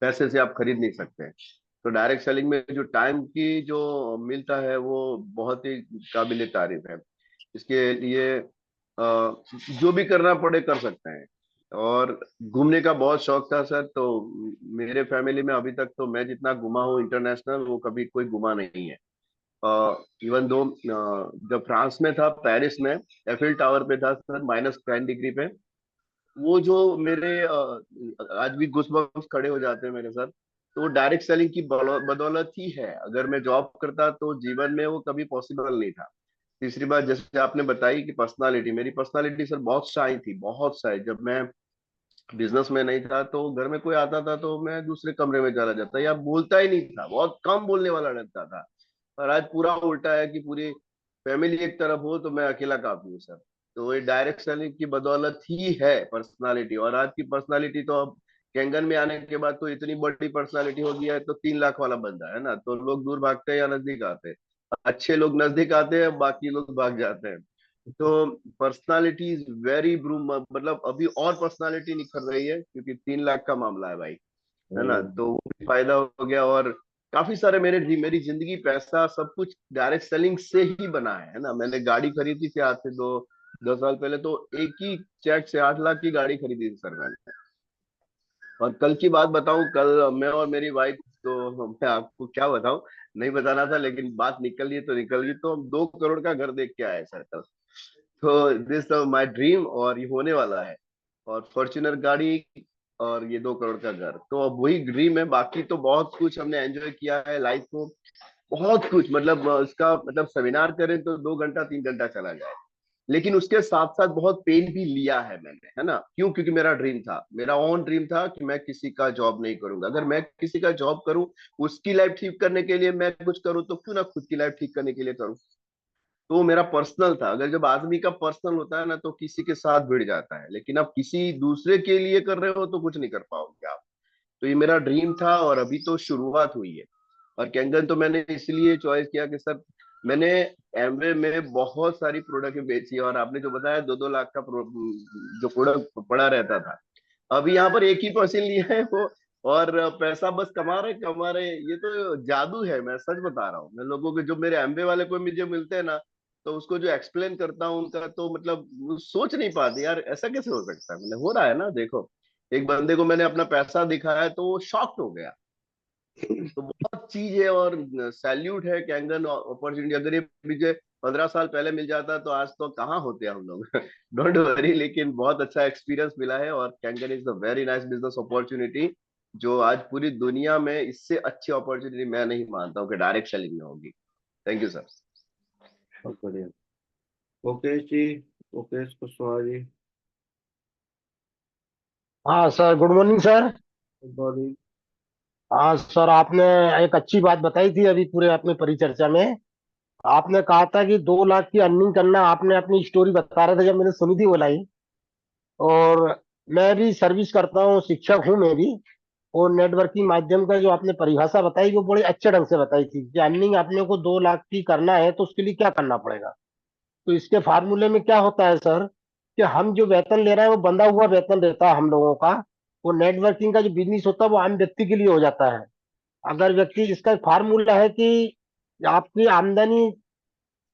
[SPEAKER 7] पैसे से आप खरीद नहीं सकते। तो डायरेक्ट सेलिंग में जो टाइम की जो मिलता है वो बहुत ही काबिल तारीफ है। इसके लिए जो भी करना पड़े कर सकते हैं। और घूमने का बहुत शौक था सर। तो मेरे फैमिली में अभी तक तो मैं जितना घुमा हूँ इंटरनेशनल, वो कभी कोई घुमा नहीं है। इवन दो जब फ्रांस में था, पेरिस में एफिल टावर पे था सर, -10 डिग्री पे। वो जो मेरे आज भी गुस्बम्स खड़े हो जाते हैं मेरे साथ। तो वो डायरेक्ट सेलिंग की बदौलत ही है। अगर मैं जॉब करता तो जीवन में वो कभी पॉसिबल नहीं था। तीसरी बात, जैसे आपने बताई कि पर्सनालिटी, मेरी पर्सनालिटी सर बहुत शाई थी, बहुत शाई। जब मैं बिजनेस में नहीं था तो घर में कोई आता था तो मैं दूसरे कमरे में चला जाता या बोलता ही नहीं था, बहुत कम बोलने वाला रहता था। और आज पूरा उल्टा है कि पूरी फैमिली एक तरफ हो तो मैं अकेला काफी हूँ सर। तो ये डायरेक्ट सेलिंग की बदौलत ही है पर्सनालिटी। और आज की पर्सनालिटी तो अब कैंगन में आने के बाद तो इतनी बड़ी पर्सनालिटी हो गया है, तो 3 लाख वाला बंदा है ना, तो लोग दूर भागते हैं या नजदीक आते हैं। अच्छे लोग नजदीक आते हैं, बाकी लोग भाग जाते हैं। तो पर्सनालिटी इज वेरी ब्रूम, मतलब अभी और पर्सनालिटी निखर रही है क्योंकि 3 लाख का मामला है भाई, है ना। तो वो भी फायदा हो गया। और काफी सारे मेरी जिंदगी, पैसा, सब कुछ डायरेक्ट सेलिंग से ही बना है ना। मैंने गाड़ी खरीदी थी आज से 2 साल पहले, तो एक ही चेक से 8 लाख की गाड़ी खरीदी थी सर मैंने। और कल की बात बताऊं, कल मैं और मेरी वाइफ, तो मैं आपको क्या बताऊं, नहीं बताना था लेकिन बात निकल गई तो निकल गई, तो हम 2 करोड़ का घर देख के आए सर कल। तो दिस माय ड्रीम, और ये होने वाला है। और फॉर्च्यूनर गाड़ी, और ये 2 करोड़ का घर, तो अब वही ड्रीम है। बाकी तो बहुत कुछ हमने एंजॉय किया है लाइफ को, बहुत कुछ, मतलब इसका मतलब सेमिनार करें तो 2 घंटा 3 घंटा चला जाए। लेकिन उसके साथ साथ बहुत पेन भी लिया है मैंने, है ना। क्यों? क्योंकि मेरा ड्रीम था, मेरा ओन ड्रीम था कि मैं किसी का जॉब नहीं करूंगा। अगर मैं किसी का जॉब करूं, उसकी लाइफ ठीक करने के लिए मैं कुछ करूं, तो क्यों ना खुद की लाइफ ठीक करने के लिए करूं। तो वो मेरा पर्सनल था। अगर जब आदमी का पर्सनल होता है ना, तो किसी के साथ भिड़ जाता है, लेकिन आप किसी दूसरे के लिए कर रहे हो तो कुछ नहीं कर पाओगे आप। तो ये मेरा ड्रीम था, और अभी तो शुरुआत हुई है। और कैंगन तो मैंने इसलिए चॉइस किया कि सर, मैंने एमवे में बहुत सारी प्रोडक्ट बेची है, और आपने जो बताया 2-2 लाख का जो प्रोडक्ट पड़ा रहता था, अभी यहाँ पर एक ही मशीन लिया है वो, और पैसा बस कमा रहे। ये तो जादू है, मैं सच बता रहा हूँ। मैं लोगों के, जो मेरे एमवे वाले कोई मुझे मिलते हैं ना, तो उसको जो एक्सप्लेन करता हूँ उनका, तो मतलब वो सोच नहीं पाते यार ऐसा कैसे हो सकता है। मतलब हो रहा है ना, देखो, एक बंदे को मैंने अपना पैसा दिखाया तो वो शॉक्ड हो गया। तो बहुत चीज है, और सैल्यूट है कैंगन अपॉर्चुनिटी। अगर ये मुझे 15 साल पहले मिल जाता तो आज तो कहाँ होते हम लोग। डोंट वरी, लेकिन बहुत अच्छा एक्सपीरियंस मिला है, और Kangen is a very nice business opportunity, जो आज पूरी दुनिया में इससे अच्छी अपॉर्चुनिटी मैं नहीं मानता हूँ कि डायरेक्ट सेलिंग में होगी। Thank you sir.
[SPEAKER 1] बहुत बढ़िया। मुकेश जी, मुकेश कुशवाहा जी।
[SPEAKER 8] हाँ sir, good morning sir.
[SPEAKER 1] Good morning.
[SPEAKER 8] हाँ सर, आपने एक अच्छी बात बताई थी अभी पूरे अपने परिचर्चा में। आपने कहा था कि 2 लाख की अर्निंग करना, आपने अपनी स्टोरी बता रहे थे जब मैंने सुनी थी वो लाइन। और मैं भी सर्विस करता हूँ, शिक्षक हूँ मैं भी। और नेटवर्किंग माध्यम का जो आपने परिभाषा बताई वो बड़े अच्छे ढंग से बताई थी कि अर्निंग अपने को 2 लाख की करना है तो उसके लिए क्या करना पड़ेगा। तो इसके फार्मूले में क्या होता है सर, कि हम जो वेतन ले रहे हैं वो बंधा हुआ वेतन रहता है हम लोगों का। वो नेटवर्किंग का जो बिजनेस होता है वो आम व्यक्ति के लिए हो जाता है। अगर व्यक्ति, इसका फार्मूला है कि आपकी आमदनी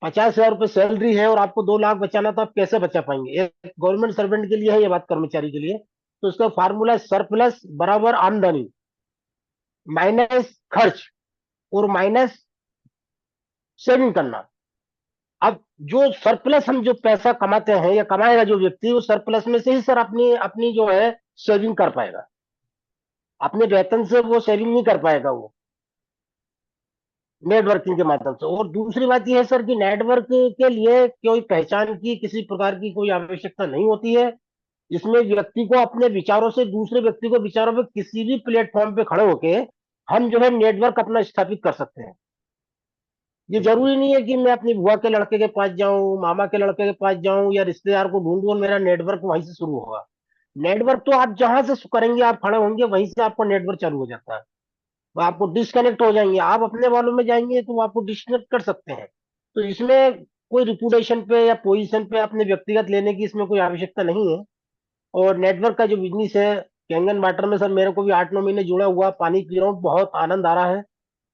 [SPEAKER 8] 50,000 रुपये सैलरी है और आपको 2 लाख बचाना, तो आप कैसे बचा पाएंगे। एक गवर्नमेंट सर्वेंट के लिए है ये बात, कर्मचारी के लिए। तो इसका फार्मूला है सरप्लस बराबर आमदनी माइनस खर्च और माइनस सेविंग करना। अब जो सरप्लस हम जो पैसा कमाते हैं या कमाएगा जो व्यक्ति, वो सरप्लस में से ही सर अपनी अपनी जो है सेविंग कर पाएगा। अपने वेतन से वो सेविंग नहीं कर पाएगा वो नेटवर्किंग के माध्यम से। और दूसरी बात यह है सर कि नेटवर्क के लिए कोई पहचान की, किसी प्रकार की कोई आवश्यकता नहीं होती है। इसमें व्यक्ति को अपने विचारों से दूसरे व्यक्ति को विचारों पे किसी भी प्लेटफॉर्म पे खड़े होके हम जो है नेटवर्क अपना स्थापित कर सकते हैं। ये जरूरी नहीं है कि मैं अपनी बुआ के लड़के के पास जाऊं, मामा के लड़के के पास जाऊं या रिश्तेदार को ढूंढूं और मेरा नेटवर्क वहीं से शुरू होगा। नेटवर्क तो आप जहां से करेंगे, आप खड़े होंगे वहीं से आपका नेटवर्क चालू हो जाता है। वो आपको डिस्कनेक्ट हो जाएंगे, आप अपने वालों में जाएंगे तो वो आपको डिस्कनेक्ट कर सकते हैं। तो इसमें कोई रिपुटेशन पे या पोजीशन पे अपने व्यक्तिगत लेने की इसमें कोई आवश्यकता नहीं है। और नेटवर्क का जो बिजनेस है कैंगन वाटर में सर, मेरे को भी 8-9 महीने जुड़ा हुआ, पानी पी रहा हूँ, बहुत आनंद आ रहा है।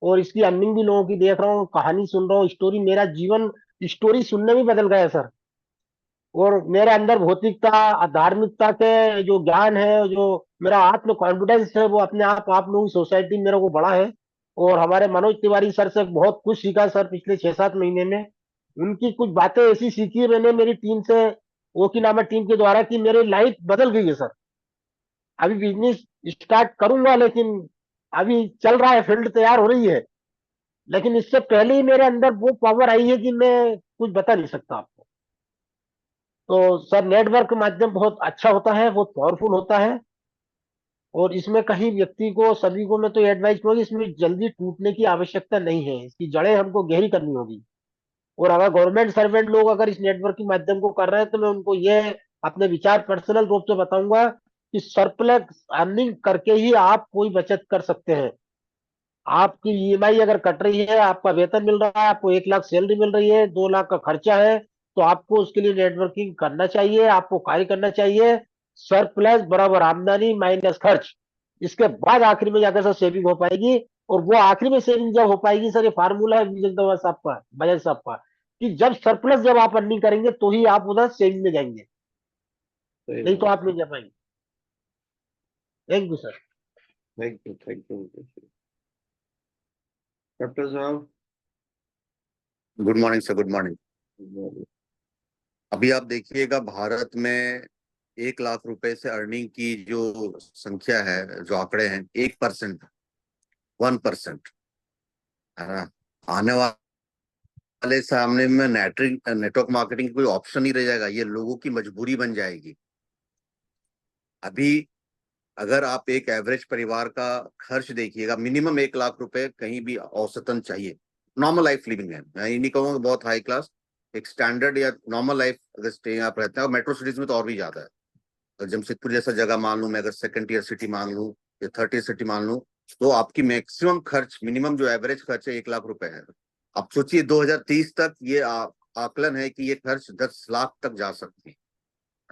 [SPEAKER 8] और इसकी अर्निंग भी लोगों की देख रहा हूँ, कहानी सुन रहा हूँ, स्टोरी, मेरा जीवन स्टोरी सुनने में बदल गया है सर। और मेरे अंदर भौतिकता, आध्यात्मिकता के जो ज्ञान है, जो मेरा आत्म कॉन्फिडेंस है, वो अपने आप लोगों की सोसाइटी में मेरे को बढ़ा है। और हमारे मनोज तिवारी सर से बहुत कुछ सीखा सर पिछले 6-7 महीने में। उनकी कुछ बातें ऐसी सीखी है मैंने मेरी टीम से, ओकिनामा टीम के द्वारा, कि मेरी लाइफ बदल गई है सर। अभी बिजनेस स्टार्ट करूंगा, लेकिन अभी चल रहा है, फील्ड तैयार हो रही है। लेकिन इससे पहले ही मेरे अंदर वो पावर आई है कि मैं कुछ बता नहीं सकता आपको। तो सर नेटवर्क माध्यम बहुत अच्छा होता है, बहुत पावरफुल होता है। और इसमें कहीं व्यक्ति को, सभी को मैं तो एडवाइस करूंगी, इसमें जल्दी टूटने की आवश्यकता नहीं है, इसकी जड़ें हमको गहरी करनी होगी। और अगर गवर्नमेंट सर्वेंट लोग अगर इस नेटवर्किंग माध्यम को कर रहे हैं, तो मैं उनको ये अपने विचार पर्सनल रूप से बताऊंगा कि सरप्लस अर्निंग करके ही आप कोई बचत कर सकते हैं। आपकी ईएमआई अगर कट रही है, आपका वेतन मिल रहा है, आपको 1 लाख सैलरी मिल रही है, 2 लाख का खर्चा है, तो आपको उसके लिए नेटवर्किंग करना चाहिए, आपको कार्य करना चाहिए। सरप्लस बराबर आमदनी माइनस खर्च, इसके बाद आखिर में जाकर सर सेविंग हो पाएगी। और वो आखिरी में सेविंग जब हो पाएगी सर, ये फार्मूला है विजय दवा साहब का, बजाज साहब का, कि जब सरप्लस जब आप अर्निंग करेंगे तो ही आप उधर सेविंग में जाएंगे,
[SPEAKER 1] सही
[SPEAKER 8] नहीं तो
[SPEAKER 1] बात।
[SPEAKER 8] आप नहीं जा पाएंगे। Thank you sir.
[SPEAKER 1] Thank you, doctor साहब।
[SPEAKER 9] Good morning sir, good morning. अभी आप देखिएगा भारत में 1 लाख रुपए से अर्निंग की जो संख्या है, जो आंकड़े हैं, 1%, 1%, है ना। आने वाले सामने में नेटवर्क मार्केटिंग कोई ऑप्शन नहीं रह जाएगा, ये लोगों की मजबूरी बन जाएगी। अभी अगर आप एक एवरेज परिवार का खर्च देखिएगा, मिनिमम 1 लाख रुपए कहीं भी औसतन चाहिए। नॉर्मल लाइफ लिविंग है, मैं ये नहीं कहूँगा बहुत हाई क्लास, एक स्टैंडर्ड या नॉर्मल लाइफ अगर स्टे आप रहते हैं, और मेट्रो सिटीज में तो और भी ज्यादा है। अगर जमशेदपुर जैसा जगह मान लूं मैं, अगर सेकंड टीयर सिटी मान लूं या थर्ड टीयर सिटी मान लूं, तो आपकी मैक्सिमम खर्च, मिनिमम जो एवरेज खर्च है 1 लाख रुपए है। आप सोचिए 2030 तक ये आकलन है कि ये खर्च 10 लाख तक जा सकती है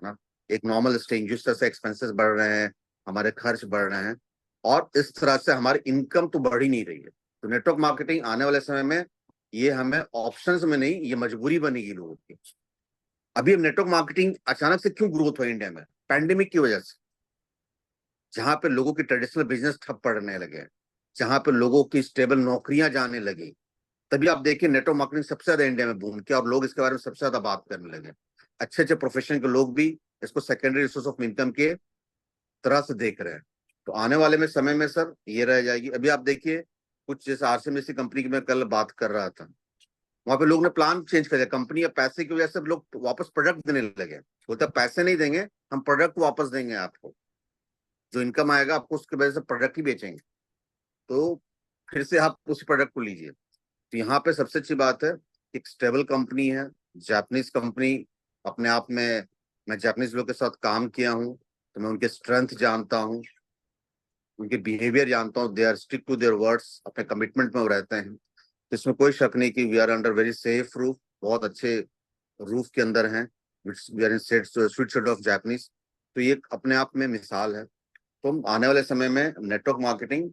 [SPEAKER 9] ना। एक नॉर्मल स्टेइंग, जिस तरह से एक्सपेंसेस बढ़ रहे हैं, हमारे खर्च बढ़ रहे हैं, और इस तरह से हमारी इनकम तो बढ़ ही नहीं रही है। तो नेटवर्क मार्केटिंग आने वाले समय में ये हमें ऑप्शंस में नहीं, ये मजबूरी बनेगी लोगों की। अभी हम नेटवर्क मार्केटिंग अचानक से क्यों ग्रोथ हुआ इंडिया में? पैंडेमिक की वजह से, जहां पे लोगों की ट्रेडिशनल बिजनेस ठप पड़ने लगे, जहां पे लोगों की स्टेबल नौकरियां जाने लगी, तभी आप देखिए नेटवर्क मार्केटिंग सबसे ज्यादा इंडिया में बूम किया और लोग इसके बारे में सबसे ज्यादा बात करने लगे। अच्छे अच्छे प्रोफेशन के लोग भी इसको सेकेंडरी सोर्स ऑफ इनकम के तरह से देख रहे हैं। तो आने वाले में समय में सर ये रह जाएगी। अभी आप देखिए कुछ जैसे आरसीएम कंपनी की मैं कल बात कर रहा था, वहां पे लोग ने प्लान चेंज कर दिया। कंपनी अब पैसे की वजह से लोग वापस प्रोडक्ट देने लगे, बोलते पैसे नहीं देंगे, हम प्रोडक्ट वापस देंगे आपको, जो इनकम आएगा आपको उसकी वजह से प्रोडक्ट ही बेचेंगे, तो फिर से आप उस प्रोडक्ट को लीजिए। तो यहाँ पे सबसे अच्छी बात है, एक स्टेबल कंपनी है, जापानीज कंपनी अपने आप में। मैं जापानीज लोग के साथ काम किया हूँ, तो मैं उनके स्ट्रेंथ जानता हूँ, उनके बिहेवियर जानता हूँ। They are stick to their words, अपने कमिटमेंट में वो रहते हैं। तो इसमें कोई शक नहीं कि we are under very safe roof, बहुत अच्छे रूफ के अंदर हैं। We are in sweet shade of Japanese. तो ये अपने आप में मिसाल है। तो आने वाले समय में नेटवर्क मार्केटिंग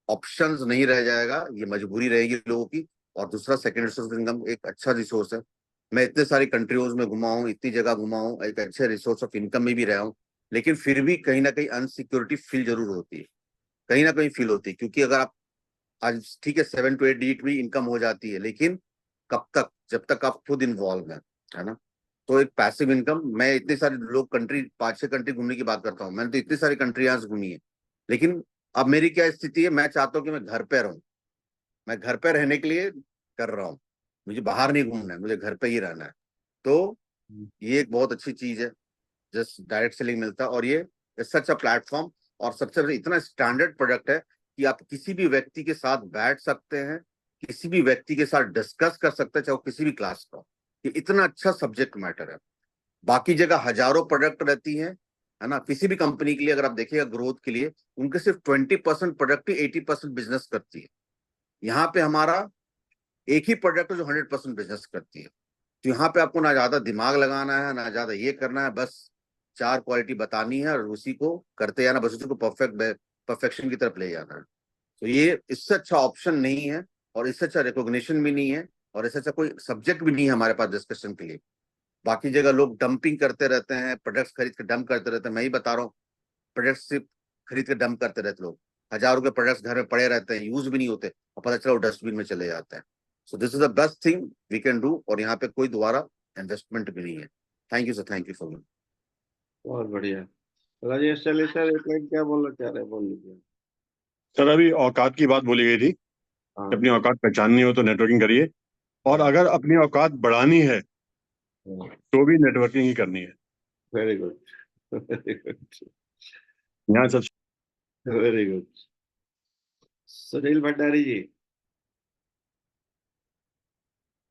[SPEAKER 9] ऑप्शंस नहीं रह जाएगा, ये मजबूरी रहेगी लोगों की। और दूसरा सेकेंडरी सोर्स इनकम एक अच्छा रिसोर्स है। मैं इतने सारी कंट्रीज में घुमा हूँ, इतनी जगह घुमा हूँ, एक अच्छे रिसोर्स ऑफ इनकम में भी रहा हूँ, लेकिन फिर भी कहीं ना कहीं अनसिक्योरिटी फील जरूर होती है, कहीं ना कहीं फील होती है। क्योंकि अगर आप आज ठीक है 7 to 8 डिजिट भी इनकम हो जाती है, लेकिन कब तक? जब तक आप खुद इन्वॉल्व हैं, है ना। तो एक पैसिव इनकम, मैं इतने सारे लोग कंट्री 5-6 कंट्री घूमने की बात करता हूँ, मैंने तो इतनी सारी कंट्री यहाँ घूमी है, लेकिन अब मेरी क्या स्थिति है, मैं चाहता हूँ कि मैं घर पे रहूं। मैं घर पे रहने के लिए कर रहा हूँ, मुझे बाहर नहीं घूमना है, मुझे घर पे ही रहना है। तो ये एक बहुत अच्छी चीज है, जस्ट डायरेक्ट सेलिंग मिलता है, और ये सच अ प्लेटफॉर्म। और सबसे बड़ा इतना स्टैंडर्ड प्रोडक्ट है कि आप किसी भी व्यक्ति के साथ बैठ सकते हैं, किसी भी व्यक्ति के साथ डिस्कस कर सकते हैं, चाहे वो किसी भी क्लास का। ये इतना अच्छा सब्जेक्ट मैटर है। बाकी जगह हजारों प्रोडक्ट रहती हैं, है ना। किसी भी कंपनी के लिए अगर आप देखिएगा ग्रोथ के लिए, उनके सिर्फ 20% प्रोडक्ट ही 80% बिजनेस करती है। यहाँ पे हमारा एक ही प्रोडक्ट है जो 100% बिजनेस करती है। तो यहाँ पे आपको ना ज्यादा दिमाग लगाना है, ना ज्यादा ये करना है, बस 4 क्वालिटी बतानी है और उसी को करते जाना, बस उसी को परफेक्शन की तरफ ले जाना है। तो ये इससे अच्छा ऑप्शन नहीं है, और इससे अच्छा रिकॉग्निशन भी नहीं है, और इससे अच्छा कोई सब्जेक्ट भी नहीं है हमारे पास डिस्कशन के लिए। बाकी जगह लोग डंपिंग करते रहते हैं, प्रोडक्ट्स खरीद के डंप करते रहते हैं। मैं ही बता रहा हूँ, प्रोडक्ट्स सिर्फ खरीद के डंप करते रहते लोग। हजारों के प्रोडक्ट्स घर में पड़े रहते हैं, यूज भी नहीं होते, और पता चला वो डस्टबिन में चले जाते हैं। So this is the best thing we can do, और यहाँ पे कोई दोबारा इन्वेस्टमेंट भी नहीं है। Thank you sir, thank you for.
[SPEAKER 1] बहुत बढ़िया। राजेश चले सर, एक लाइन क्या बोलना चाह रहे हैं, बोल लीजिए।
[SPEAKER 3] सर अभी औकात की बात बोली गई थी कि अपनी औकात पहचाननी हो तो नेटवर्किंग करिए, और अगर अपनी औकात बढ़ानी है तो भी नेटवर्किंग ही करनी है।
[SPEAKER 1] वेरी गुड, वेरी गुड,
[SPEAKER 3] यहाँ सब
[SPEAKER 1] very good. Sunil Bhandari ji.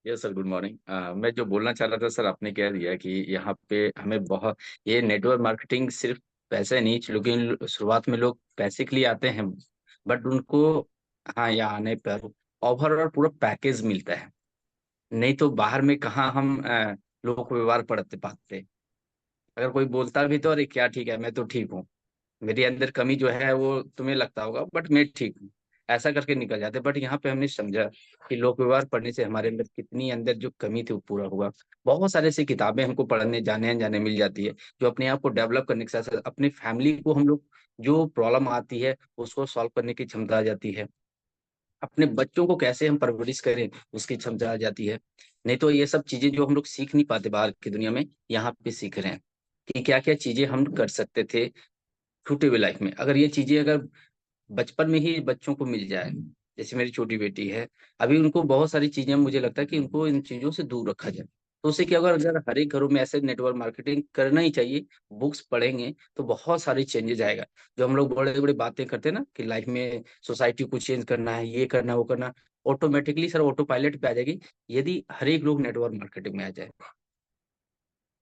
[SPEAKER 10] Yes sir, good morning. मैं जो बोलना चाह रहा था सर, आपने कह दिया कि यहाँ पे हमें बहुत, ये नेटवर्क मार्केटिंग सिर्फ पैसे नहीं, लेकिन शुरुआत में लोग पैसे के लिए आते हैं, बट उनको, हाँ, यहाँ आने पर ओवरऑल पूरा पैकेज मिलता है। नहीं तो बाहर में कहाँ हम लोगों को व्यवहार पढ़ते पाते। अगर कोई बोलता भी तो अरे क्या ठीक है, मैं तो ठीक हूँ, मेरे अंदर कमी जो है वो तुम्हें लगता होगा, बट मैं ठीक हूँ, ऐसा करके निकल जाते। बट यहाँ पे हमने समझा कि लोक व्यवहार पढ़ने से हमारे अंदर कितनी अंदर जो कमी थी वो पूरा हुआ। बहुत सारे ऐसी किताबें हमको पढ़ने जाने अनजाने मिल जाती है, जो अपने आप को डेवलप करने के साथ साथ अपनी फैमिली को हम लोग जो प्रॉब्लम आती है उसको सॉल्व करने की क्षमता आ जाती है। अपने बच्चों को कैसे हम परवरिश करें उसकी क्षमता आ जाती है। नहीं तो ये सब चीजें जो हम लोग सीख नहीं पाते बाहर की दुनिया में, यहाँ पे सीख रहे हैं कि क्या क्या चीजें हम कर सकते थे छोटे हुए लाइफ में। अगर ये चीजें अगर बचपन में ही बच्चों को मिल जाए, जैसे मेरी छोटी बेटी है, अभी उनको बहुत सारी चीजें मुझे लगता है कि उनको इन चीजों से दूर रखा जाए। तो उससे क्या होगा, अगर हर एक घरों में ऐसे नेटवर्क मार्केटिंग करना ही चाहिए, बुक्स पढ़ेंगे तो बहुत सारी चेंजेस आएगा। जो हम लोग बड़े बड़े बातें करते हैं ना कि लाइफ में सोसाइटी को चेंज करना है, ये करना है, वो करना, ऑटोमेटिकली सर ऑटो पायलट पे आ जाएगी यदि हर एक लोग नेटवर्क मार्केटिंग में आ जाए।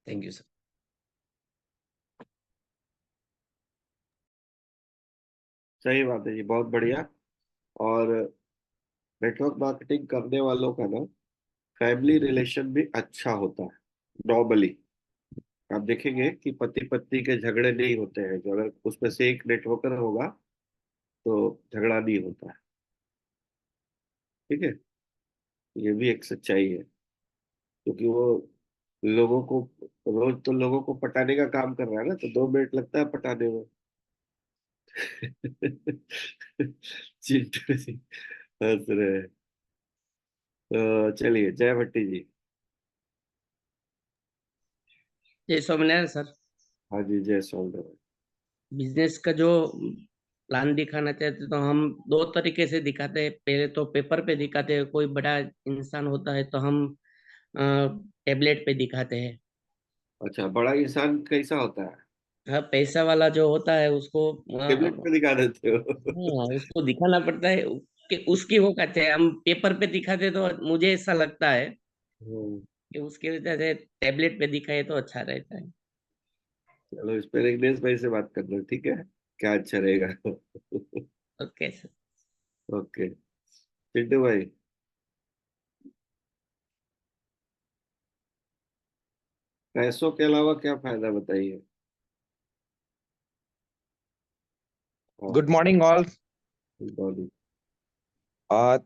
[SPEAKER 10] Thank you sir.
[SPEAKER 1] सही बात है जी, बहुत बढ़िया। और नेटवर्क मार्केटिंग करने वालों का ना फैमिली रिलेशन भी अच्छा होता है नॉर्मली। आप देखेंगे कि पति पत्नी के झगड़े नहीं होते हैं, जो अगर उसमें से एक नेटवर्कर होगा तो झगड़ा नहीं होता है। ठीक है, ये भी एक सच्चाई है, क्योंकि वो लोगों को रोज तो लोगों को पटाने का काम कर रहा है ना, तो 2 मिनट लगता है पटाने में। चिंटू जी हंस रहे हैं। तो चलिए, जय भट्टी जी।
[SPEAKER 11] जय स्वामिनारायण सर।
[SPEAKER 1] हाँ जी, जय स्वामीनारायण।
[SPEAKER 11] बिजनेस का जो प्लान दिखाना चाहते तो हम दो तरीके से दिखाते हैं। पहले तो पेपर पे दिखाते हैं, कोई बड़ा इंसान होता है तो हम टेबलेट पे दिखाते हैं।
[SPEAKER 1] अच्छा, बड़ा इंसान कैसा होता है?
[SPEAKER 11] हाँ, पैसा वाला जो होता है उसको
[SPEAKER 1] टेबलेट पे दिखा देते हो?
[SPEAKER 11] हाँ, उसको दिखाना पड़ता है कि उसकी वो कहते हैं। हम पेपर पे दिखाते तो मुझे ऐसा लगता है
[SPEAKER 1] हम्म,
[SPEAKER 11] कि उसके वजह से टेबलेट पे दिखाए तो अच्छा रहता है।
[SPEAKER 1] चलो इस पे रजनीश भाई से बात कर लो, ठीक है, क्या अच्छा रहेगा।
[SPEAKER 11] Okay sir.
[SPEAKER 1] ओके, चिंटू भाई। पैसों के अलावा क्या फायदा बताइए। हाँ,
[SPEAKER 12] गुड मॉर्निंग ऑल।
[SPEAKER 1] बॉडी।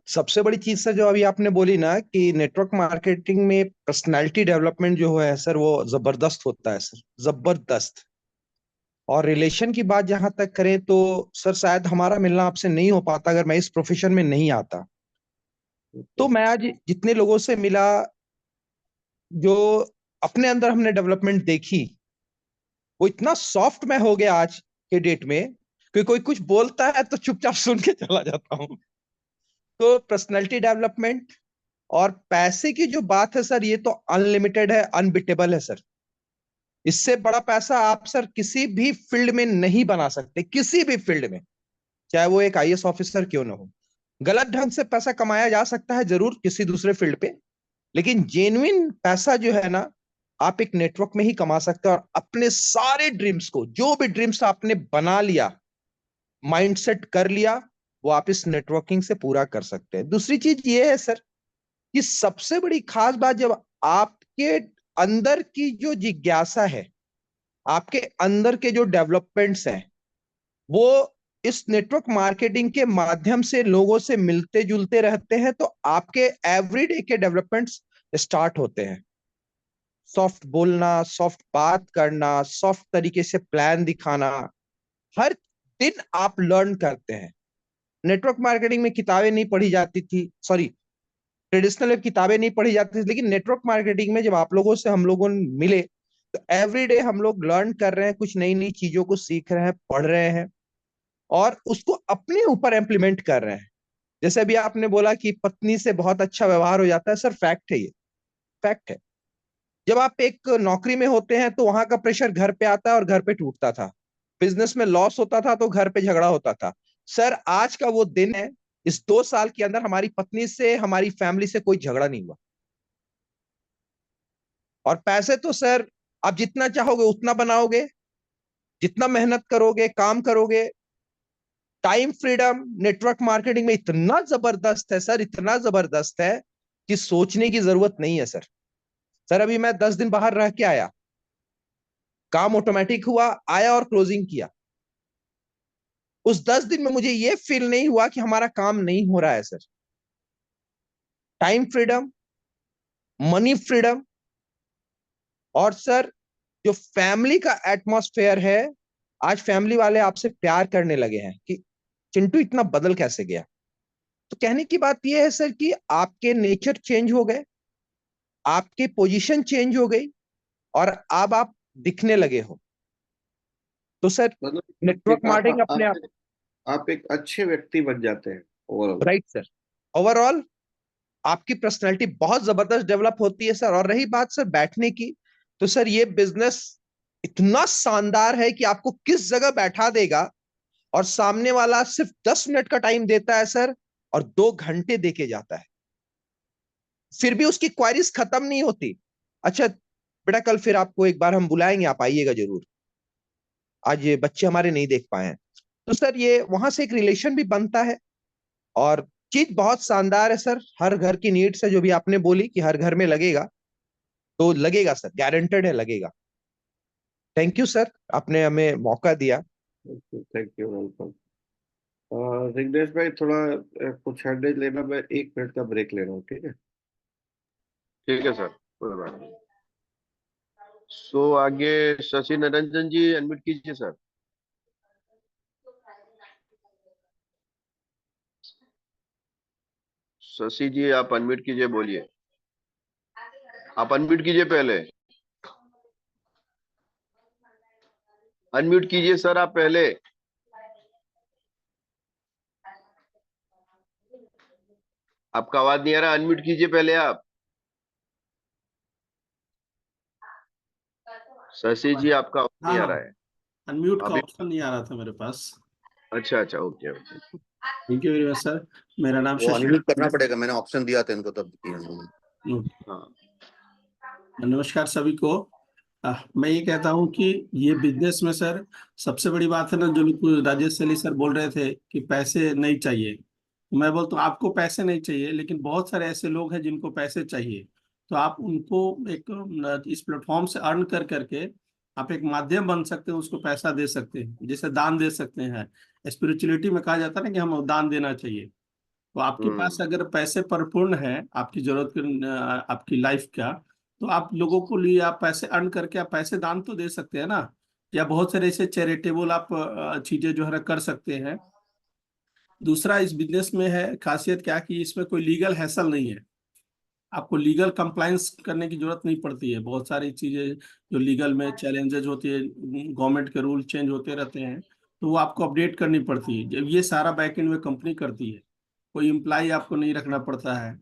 [SPEAKER 12] सबसे बड़ी चीज सर जो अभी आपने बोली ना कि नेटवर्क मार्केटिंग में पर्सनालिटी डेवलपमेंट जो है सर वो जबरदस्त होता है सर, जबरदस्त। और रिलेशन की बात जहां तक करें तो सर शायद हमारा मिलना आपसे नहीं हो पाता अगर मैं इस प्रोफेशन में नहीं आता। तो मैं आज जितने लोगों से मिला, जो अपने अंदर हमने डेवलपमेंट देखी, वो इतना सॉफ्ट मैं हो गया आज के डेट में कि कोई कुछ बोलता है तो चुपचाप सुन के चला जाता हूँ। तो पर्सनैलिटी डेवलपमेंट और पैसे की जो बात है सर, ये तो अनलिमिटेड है, अनबिटेबल है सर। इससे बड़ा पैसा आप सर किसी भी फील्ड में नहीं बना सकते, किसी भी फील्ड में, चाहे वो एक आईएएस ऑफिसर क्यों ना हो। गलत ढंग से पैसा कमाया जा सकता है जरूर किसी दूसरे फील्ड पे, लेकिन जेन्युइन पैसा जो है ना, आप एक नेटवर्क में ही कमा सकते हो। और अपने सारे ड्रीम्स को, जो भी ड्रीम्स आपने बना लिया, माइंडसेट कर लिया, वो आप इस नेटवर्किंग से पूरा कर सकते हैं। दूसरी चीज ये है सर कि सबसे बड़ी खास बात, जब आपके अंदर की जो जिज्ञासा है, आपके अंदर के जो डेवलपमेंट्स हैं, वो इस नेटवर्क मार्केटिंग के माध्यम से लोगों से मिलते जुलते रहते हैं, तो आपके एवरीडे के डेवलपमेंट्स स्टार्ट होते हैं। सॉफ्ट बोलना, सॉफ्ट बात करना, सॉफ्ट तरीके से प्लान दिखाना, हर दिन आप लर्न करते हैं। नेटवर्क मार्केटिंग में किताबें नहीं पढ़ी जाती थी, सॉरी, ट्रेडिशनल किताबें नहीं पढ़ी जाती थी, लेकिन नेटवर्क मार्केटिंग में जब आप लोगों से हम लोगों ने मिले तो एवरीडे हम लोग लर्न कर रहे हैं, कुछ नई नई चीजों को सीख रहे हैं, पढ़ रहे हैं और उसको अपने ऊपर इम्प्लीमेंट कर रहे हैं। जैसे अभी आपने बोला कि पत्नी से बहुत अच्छा व्यवहार हो जाता है, सर फैक्ट है, ये फैक्ट है। जब आप एक नौकरी में होते हैं तो वहां का प्रेशर घर पे आता है और घर पे टूटता था। बिजनेस में लॉस होता था तो घर पे झगड़ा होता था। सर आज का वो दिन है, इस 2 साल के अंदर हमारी पत्नी से, हमारी फैमिली से कोई झगड़ा नहीं हुआ। और पैसे तो सर आप जितना चाहोगे उतना बनाओगे, जितना मेहनत करोगे, काम करोगे। टाइम फ्रीडम नेटवर्क मार्केटिंग में इतना जबरदस्त है सर, इतना जबरदस्त है कि सोचने की जरूरत नहीं है सर। सर अभी मैं 10 दिन बाहर रह के आया, काम ऑटोमेटिक हुआ, आया और क्लोजिंग किया। उस 10 दिन में मुझे ये फील नहीं हुआ कि हमारा काम नहीं हो रहा है sir. Time freedom, money freedom, और सर जो फैमिली का एटमॉस्फेयर है, आज फैमिली वाले आपसे प्यार करने लगे हैं कि चिंटू इतना बदल कैसे गया। तो कहने की बात यह है सर कि आपके नेचर चेंज हो गए, आपकी पोजीशन चेंज हो गई, और अब आप दिखने लगे हो। तो सर
[SPEAKER 1] मतलब
[SPEAKER 12] नेटवर्क
[SPEAKER 1] एक
[SPEAKER 12] मार्केटिंग अपने आप,
[SPEAKER 1] आप एक अच्छे व्यक्ति बन जाते हैं ओवरऑल।
[SPEAKER 12] राइट सर, ओवरऑल आपकी पर्सनैलिटी बहुत जबरदस्त डेवलप होती है सर। और रही बात सर बैठने की, तो सर ये बिजनेस इतना शानदार है कि आपको किस जगह बैठा देगा, और सामने वाला सिर्फ 10 मिनट का टाइम देता है सर, और 2 घंटे देके जाता है, फिर भी उसकी क्वारीज खत्म नहीं होती। अच्छा बेटा, कल फिर आपको एक बार हम बुलाएंगे, आप आइएगा जरूर। आज ये बच्चे हमारे नहीं देख पाए हैं। तो सर ये वहां से एक रिलेशन भी बनता है, और चीज बहुत शानदार है सर। हर घर की नीड्स है, जो भी आपने बोली कि हर घर में लगेगा, तो लगेगा सर, गारंटेड है लगेगा। थैंक यू सर, आपने हमें मौका दिया।
[SPEAKER 1] Thank you, welcome. जिग्नेश भाई थोड़ा कुछ हैंडल लेना, मैं 1 मिनट का ब्रेक ले रहा हूँ, ठीक है?
[SPEAKER 7] ठीक है सर, कोई बात नहीं। सो आगे शशि निरंजन जी अनम्यूट कीजिए सर। शशि जी आप अनम्यूट कीजिए, बोलिए। आप अनम्यूट कीजिए, पहले अनम्यूट कीजिए सर, आप पहले। आपका आवाज नहीं आ रहा, अनम्यूट कीजिए पहले आप। शशि जी आपका आवाज नहीं आ रहा है
[SPEAKER 13] अनम्यूट का
[SPEAKER 7] अभी।
[SPEAKER 13] ऑप्शन नहीं आ रहा था मेरे पास।
[SPEAKER 7] अच्छा अच्छा, okay okay.
[SPEAKER 13] Thank you very much sir. मेरा नाम
[SPEAKER 9] वो
[SPEAKER 13] शशि।
[SPEAKER 9] अनम्यूट करना पड़ेगा, मैंने ऑप्शन दिया था इनको तब किया उन्होंने।
[SPEAKER 7] हाँ,
[SPEAKER 13] नमस्कार सभी को। मैं ये कहता हूँ कि ये बिजनेस में सर सबसे बड़ी बात है ना, जो लोग राजेश सैली सर बोल रहे थे कि पैसे नहीं चाहिए, मैं बोलता हूँ आपको पैसे नहीं चाहिए, लेकिन बहुत सारे ऐसे लोग हैं जिनको पैसे चाहिए। तो आप उनको एक इस प्लेटफॉर्म से अर्न कर करके आप एक माध्यम बन सकते हैं, उसको पैसा दे सकते हैं, जैसे दान दे सकते हैं। स्पिरिचुअलिटी में कहा जाता है ना कि हम दान देना चाहिए। तो आपके पास अगर पैसे परिपूर्ण है आपकी जरूरत आपकी लाइफ का, तो आप लोगों को लिए आप पैसे अर्न करके आप पैसे दान तो दे सकते हैं ना। या बहुत सारे ऐसे चैरिटेबल आप चीजें जो है ना कर सकते हैं। दूसरा इस बिजनेस में है खासियत क्या कि इसमें कोई लीगल हैसल नहीं है। आपको लीगल कंप्लायंस करने की जरूरत नहीं पड़ती है। बहुत सारी चीजें जो लीगल में चैलेंजेस होती है, गवर्नमेंट के रूल चेंज होते रहते हैं, तो वो आपको अपडेट करनी पड़ती है। जब ये सारा बैकएंड में कंपनी करती है, कोई एम्प्लॉय आपको नहीं रखना पड़ता है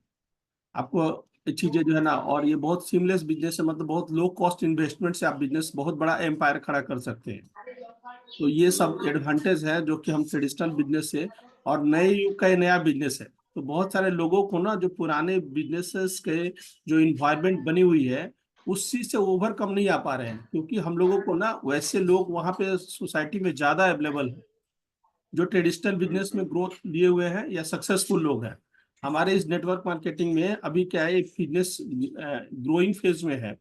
[SPEAKER 13] आपको। ये चीजें जो है ना, और ये बहुत सीमलेस बिजनेस है, मतलब बहुत लो कॉस्ट इन्वेस्टमेंट से आप बिजनेस बहुत बड़ा एम्पायर खड़ा कर सकते हैं। तो ये सब एडवांटेज है जो कि हम ट्रेडिशनल बिजनेस से, और नए युग का ये नया बिजनेस है। तो बहुत सारे लोगों को ना जो पुराने बिजनेसेस के जो इन्वायरमेंट बनी हुई है उस चीज से ओवरकम नहीं आ पा रहे हैं, क्योंकि हम लोगों को ना वैसे लोग वहां पे सोसाइटी में ज्यादा अवेलेबल है जो ट्रेडिशनल बिजनेस में ग्रोथ लिए हुए हैं या सक्सेसफुल लोग हैं। हमारे इस नेटवर्क मार्केटिंग में अभी क्या है, एक बिजनेस ग्रोइंग फेज में है,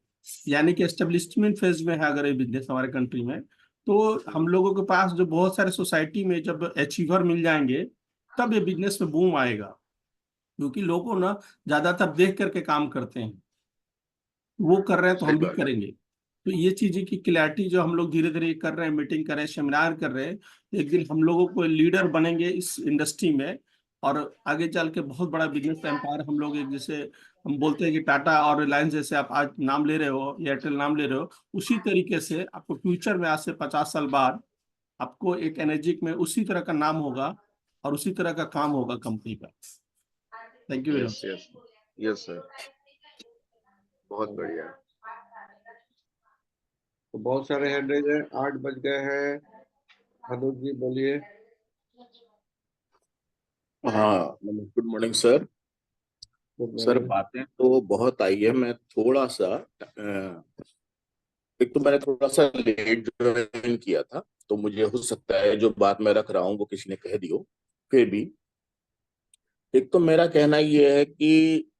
[SPEAKER 13] यानी कि एस्टेब्लिशमेंट फेज में है अगर ये बिजनेस हमारे कंट्री में। तो हम लोगों के पास जो बहुत सारे सोसाइटी में जब अचीवर मिल जाएंगे तब ये बिजनेस में बूम आएगा, क्योंकि लोगों ना ज्यादातर देख करके काम करते हैं, वो कर रहे हैं तो
[SPEAKER 7] सही
[SPEAKER 13] हम भी
[SPEAKER 7] बात है।
[SPEAKER 13] करेंगे। तो ये चीजें की क्लैरिटी जो हम लोग धीरे धीरे कर रहे हैं, मीटिंग कर रहे हैं, सेमिनार कर रहे हैं, एक दिन हम लोगों को लीडर बनेंगे इस इंडस्ट्री में, और आगे चल के बहुत बड़ा बिजनेस एम्पायर हम लोग, एक जैसे हम बोलते हैं कि टाटा और रिलायंस जैसे आप आज नाम ले रहे हो, एयरटेल नाम ले रहे हो, उसी तरीके से आपको फ्यूचर में आज से 50 साल बाद आपको एक एनर्जिक में उसी तरह का नाम होगा और उसी तरह का काम होगा कंपनी का। Thank you very
[SPEAKER 7] yes
[SPEAKER 13] much.
[SPEAKER 7] Yes yes sir, बहुत बढ़िया।
[SPEAKER 1] तो बहुत सारे हैंडल हैं, 8 बज गए हैं। अनुज जी बोलिए।
[SPEAKER 14] हाँ, good morning sir.
[SPEAKER 1] Good
[SPEAKER 14] sir
[SPEAKER 1] morning.
[SPEAKER 14] बातें तो बहुत आई है, मैं थोड़ा सा एक तो मैंने थोड़ा सा लेट ज्वाइन किया था, तो मुझे हो सकता है जो बात मैं रख रहा हूँ वो किसी ने कह दी हो। फिर भी एक तो मेरा कहना ये है कि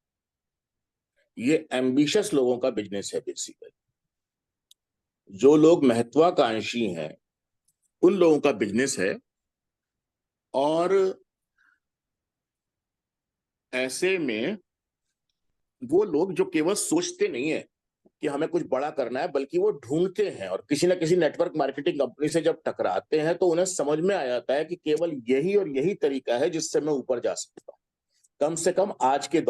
[SPEAKER 14] ये एम्बिशियस लोगों का बिजनेस है बेसिकली। जो लोग महत्वाकांक्षी हैं उन लोगों का बिजनेस है, और ऐसे में वो लोग जो केवल सोचते नहीं है कि हमें कुछ बड़ा करना है, बल्कि वो ढूंढते हैं, और किसी ना किसी नेटवर्क मार्केटिंग कंपनी से जब टकराते हैं तो उन्हें समझ में आ जाता है कि केवल यही और यही तरीका है जिससे मैं ऊपर जा सकता हूँ। कम से कम आज के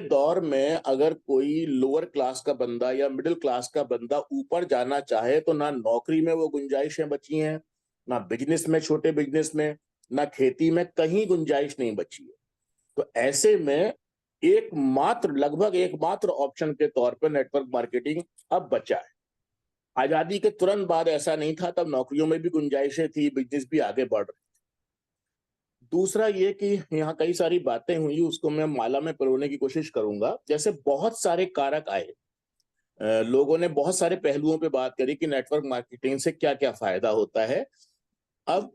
[SPEAKER 14] दौर में अगर कोई लोअर क्लास का बंदा या मिडिल क्लास का बंदा ऊपर जाना चाहे तो ना नौकरी में वो गुंजाइशें बची हैं, ना बिजनेस में, छोटे बिजनेस में, ना खेती में, कहीं गुंजाइश नहीं बची है। तो ऐसे में लगभग एकमात्र ऑप्शन के तौर पर नेटवर्क मार्केटिंग अब बचा है। आजादी के तुरंत बाद ऐसा नहीं था, तब नौकरियों में भी गुंजाइशें थी, बिजनेस भी आगे बढ़ रहे। दूसरा ये कि यहाँ कई सारी बातें हुई, उसको मैं माला में पिरोने की कोशिश करूंगा। जैसे बहुत सारे कारक आए, लोगों ने बहुत सारे पहलुओं पे बात करी कि नेटवर्क मार्केटिंग से क्या क्या फायदा होता है। अब